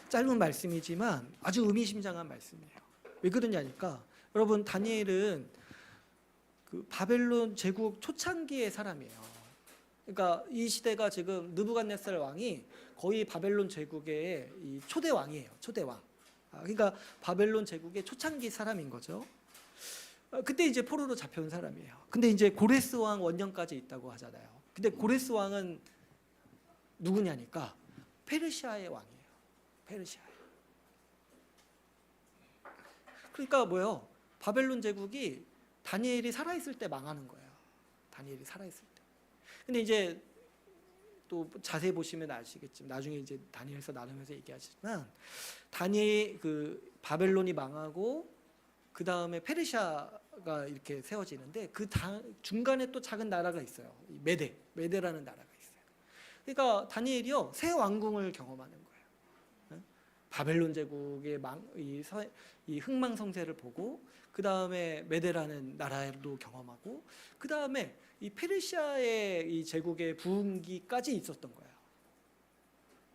짧은 말씀이지만 아주 의미심장한 말씀이에요. 왜 그러냐니까 여러분, 다니엘은 그 바벨론 제국 초창기의 사람이에요. 그러니까 이 시대가 지금 느부갓네살 왕이 거의 바벨론 제국의 이 초대 왕이에요. 초대 왕. 그러니까 바벨론 제국의 초창기 사람인 거죠. 그때 이제 포로로 잡혀온 사람이에요. 근데 이제 고레스 왕 원년까지 있다고 하잖아요. 근데 고레스 왕은 누구냐니까 페르시아의 왕이에요. 페르시아의. 그러니까 뭐예요? 바벨론 제국이 다니엘이 살아있을 때 망하는 거예요. 다니엘이 살아있을 때. 근데 이제 또 자세히 보시면 아시겠지만 나중에 이제 다니엘서 나누면서 얘기하지만 다니엘 그 바벨론이 망하고 그 다음에 페르시아가 이렇게 세워지는데 그 중간에 또 작은 나라가 있어요. 메데라는 나라가 있어요. 그러니까 다니엘이요 새 왕궁을 경험하는 거예요. 바벨론 제국의 이 흥망성쇠를 보고 그 다음에 메데라는 나라도 경험하고 그 다음에 이 페르시아의 이 제국의 부흥기까지 있었던 거예요.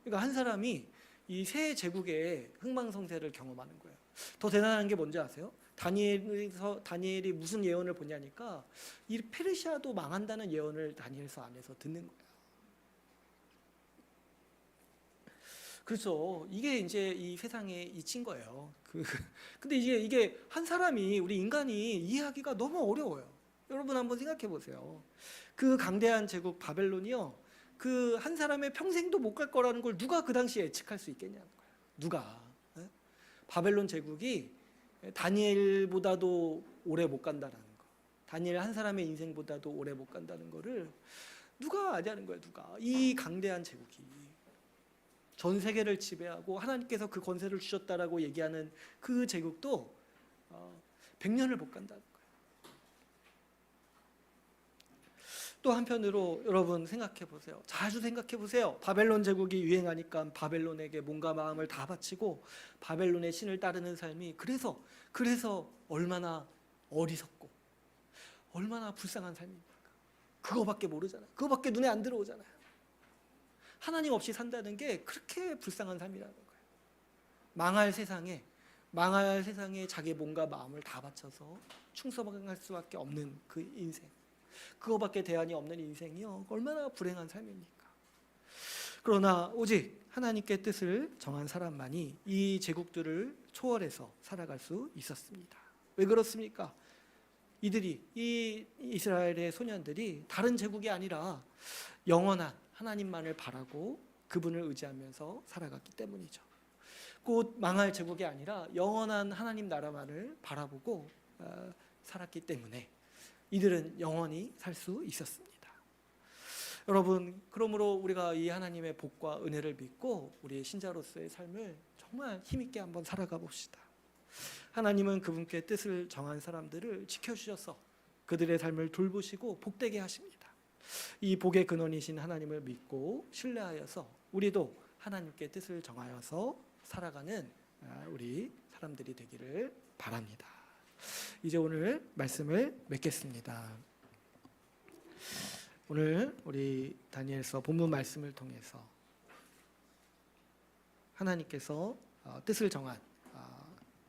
그러니까 한 사람이 이 새 제국의 흥망성쇠를 경험하는 거예요. 더 대단한 게 뭔지 아세요? 다니엘이 무슨 예언을 보냐니까 이 페르시아도 망한다는 예언을 다니엘서 안에서 듣는 거예요. 그렇죠. 이게 이제 이 세상의 이치인 거예요. 근데 이게 한 사람이 우리 인간이 이해하기가 너무 어려워요. 여러분 한번 생각해 보세요. 그 강대한 제국 바벨론이요. 그 한 사람의 평생도 못 갈 거라는 걸 누가 그 당시에 예측할 수 있겠냐는 거예요. 누가. 바벨론 제국이 다니엘보다도 오래 못 간다는 거. 다니엘 한 사람의 인생보다도 오래 못 간다는 거를 누가 아냐는 거예요. 누가. 이 강대한 제국이 전 세계를 지배하고 하나님께서 그 권세를 주셨다라고 얘기하는 그 제국도 100년을 못 간다는 거예요. 또 한편으로 여러분 생각해 보세요. 자주 생각해 보세요. 바벨론 제국이 유행하니까 바벨론에게 몸과 마음을 다 바치고 바벨론의 신을 따르는 삶이 그래서 얼마나 어리석고 얼마나 불쌍한 삶입니까? 그거밖에 모르잖아요. 그거밖에 눈에 안 들어오잖아요. 하나님 없이 산다는 게 그렇게 불쌍한 삶이라는 거예요. 망할 세상에 자기 몸과 마음을 다 바쳐서 충성할 수밖에 없는 그 인생. 그거밖에 대안이 없는 인생이요. 얼마나 불행한 삶입니까? 그러나 오직 하나님께 뜻을 정한 사람만이 이 제국들을 초월해서 살아갈 수 있었습니다. 왜 그렇습니까? 이 이스라엘의 소년들이 다른 제국이 아니라 영원한 하나님만을 바라고 그분을 의지하면서 살아갔기 때문이죠. 곧 망할 제국이 아니라 영원한 하나님 나라만을 바라보고 살았기 때문에 이들은 영원히 살 수 있었습니다. 여러분, 그러므로 우리가 이 하나님의 복과 은혜를 믿고 우리의 신자로서의 삶을 정말 힘있게 한번 살아가 봅시다. 하나님은 그분께 뜻을 정한 사람들을 지켜주셔서 그들의 삶을 돌보시고 복되게 하십니다. 이 복의 근원이신 하나님을 믿고 신뢰하여서 우리도 하나님께 뜻을 정하여서 살아가는 우리 사람들이 되기를 바랍니다. 이제 오늘 말씀을 맺겠습니다. 오늘 우리 다니엘서 본문 말씀을 통해서 하나님께서 뜻을 정한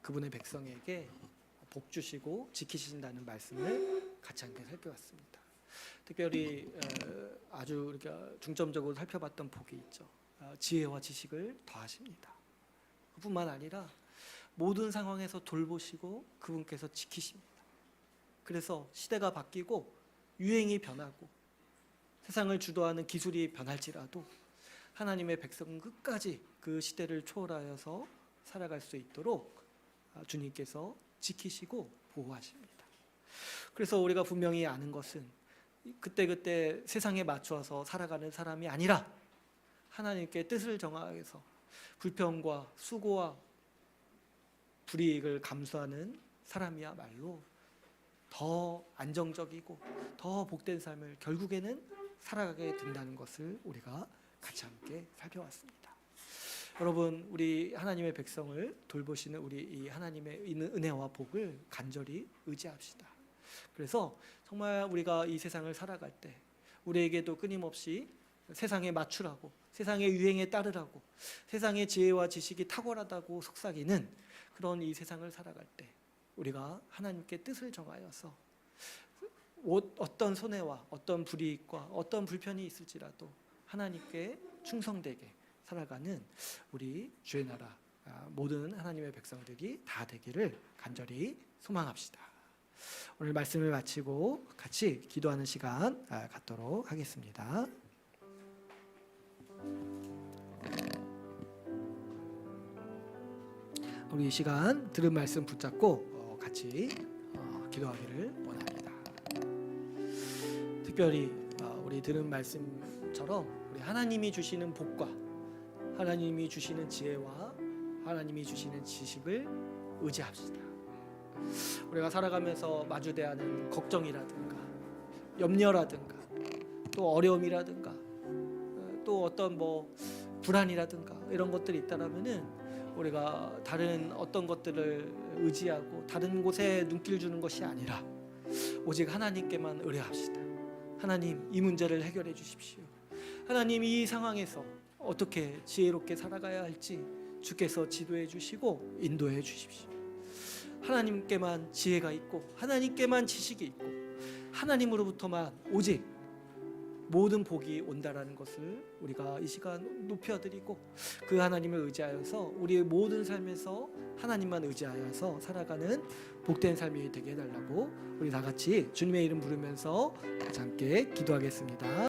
그분의 백성에게 복 주시고 지키신다는 말씀을 같이 함께 살펴봤습니다. 특별히 아주 우리가 중점적으로 살펴봤던 복이 있죠. 지혜와 지식을 더하십니다. 그뿐만 아니라 모든 상황에서 돌보시고 그분께서 지키십니다. 그래서 시대가 바뀌고 유행이 변하고 세상을 주도하는 기술이 변할지라도 하나님의 백성은 끝까지 그 시대를 초월하여서 살아갈 수 있도록 주님께서 지키시고 보호하십니다. 그래서 우리가 분명히 아는 것은 그때그때 세상에 맞추어서 살아가는 사람이 아니라 하나님께 뜻을 정하여서 불평과 수고와 불이익을 감수하는 사람이야말로 더 안정적이고 더 복된 삶을 결국에는 살아가게 된다는 것을 우리가 같이 함께 살펴봤습니다. 여러분, 우리 하나님의 백성을 돌보시는 우리 이 하나님의 은혜와 복을 간절히 의지합시다. 그래서 정말 우리가 이 세상을 살아갈 때 우리에게도 끊임없이 세상에 맞추라고, 세상의 유행에 따르라고, 세상의 지혜와 지식이 탁월하다고 속삭이는 그런 이 세상을 살아갈 때 우리가 하나님께 뜻을 정하여서 어떤 손해와 어떤 불이익과 어떤 불편이 있을지라도 하나님께 충성되게 살아가는 우리 주의 나라 모든 하나님의 백성들이 다 되기를 간절히 소망합시다. 오늘 말씀을 마치고 같이 기도하는 시간 갖도록 하겠습니다. 우리 이 시간 들은 말씀 붙잡고 같이 기도하기를 원합니다. 특별히 우리 들은 말씀처럼 우리 하나님이 주시는 복과 하나님이 주시는 지혜와 하나님이 주시는 지식을 의지합시다. 우리가 살아가면서 마주대하는 걱정이라든가 염려라든가 또 어려움이라든가 또 어떤 불안이라든가 이런 것들이 있다라면은 우리가 다른 어떤 것들을 의지하고 다른 곳에 눈길 주는 것이 아니라 오직 하나님께만 의뢰합시다. 하나님, 이 문제를 해결해 주십시오. 하나님, 이 상황에서 어떻게 지혜롭게 살아가야 할지 주께서 지도해 주시고 인도해 주십시오. 하나님께만 지혜가 있고 하나님께만 지식이 있고 하나님으로부터만 오직 모든 복이 온다라는 것을 우리가 이 시간 높여드리고 그 하나님을 의지하여서 우리의 모든 삶에서 하나님만 의지하여서 살아가는 복된 삶이 되게 해달라고 우리 다 같이 주님의 이름 부르면서 같이 함께 기도하겠습니다.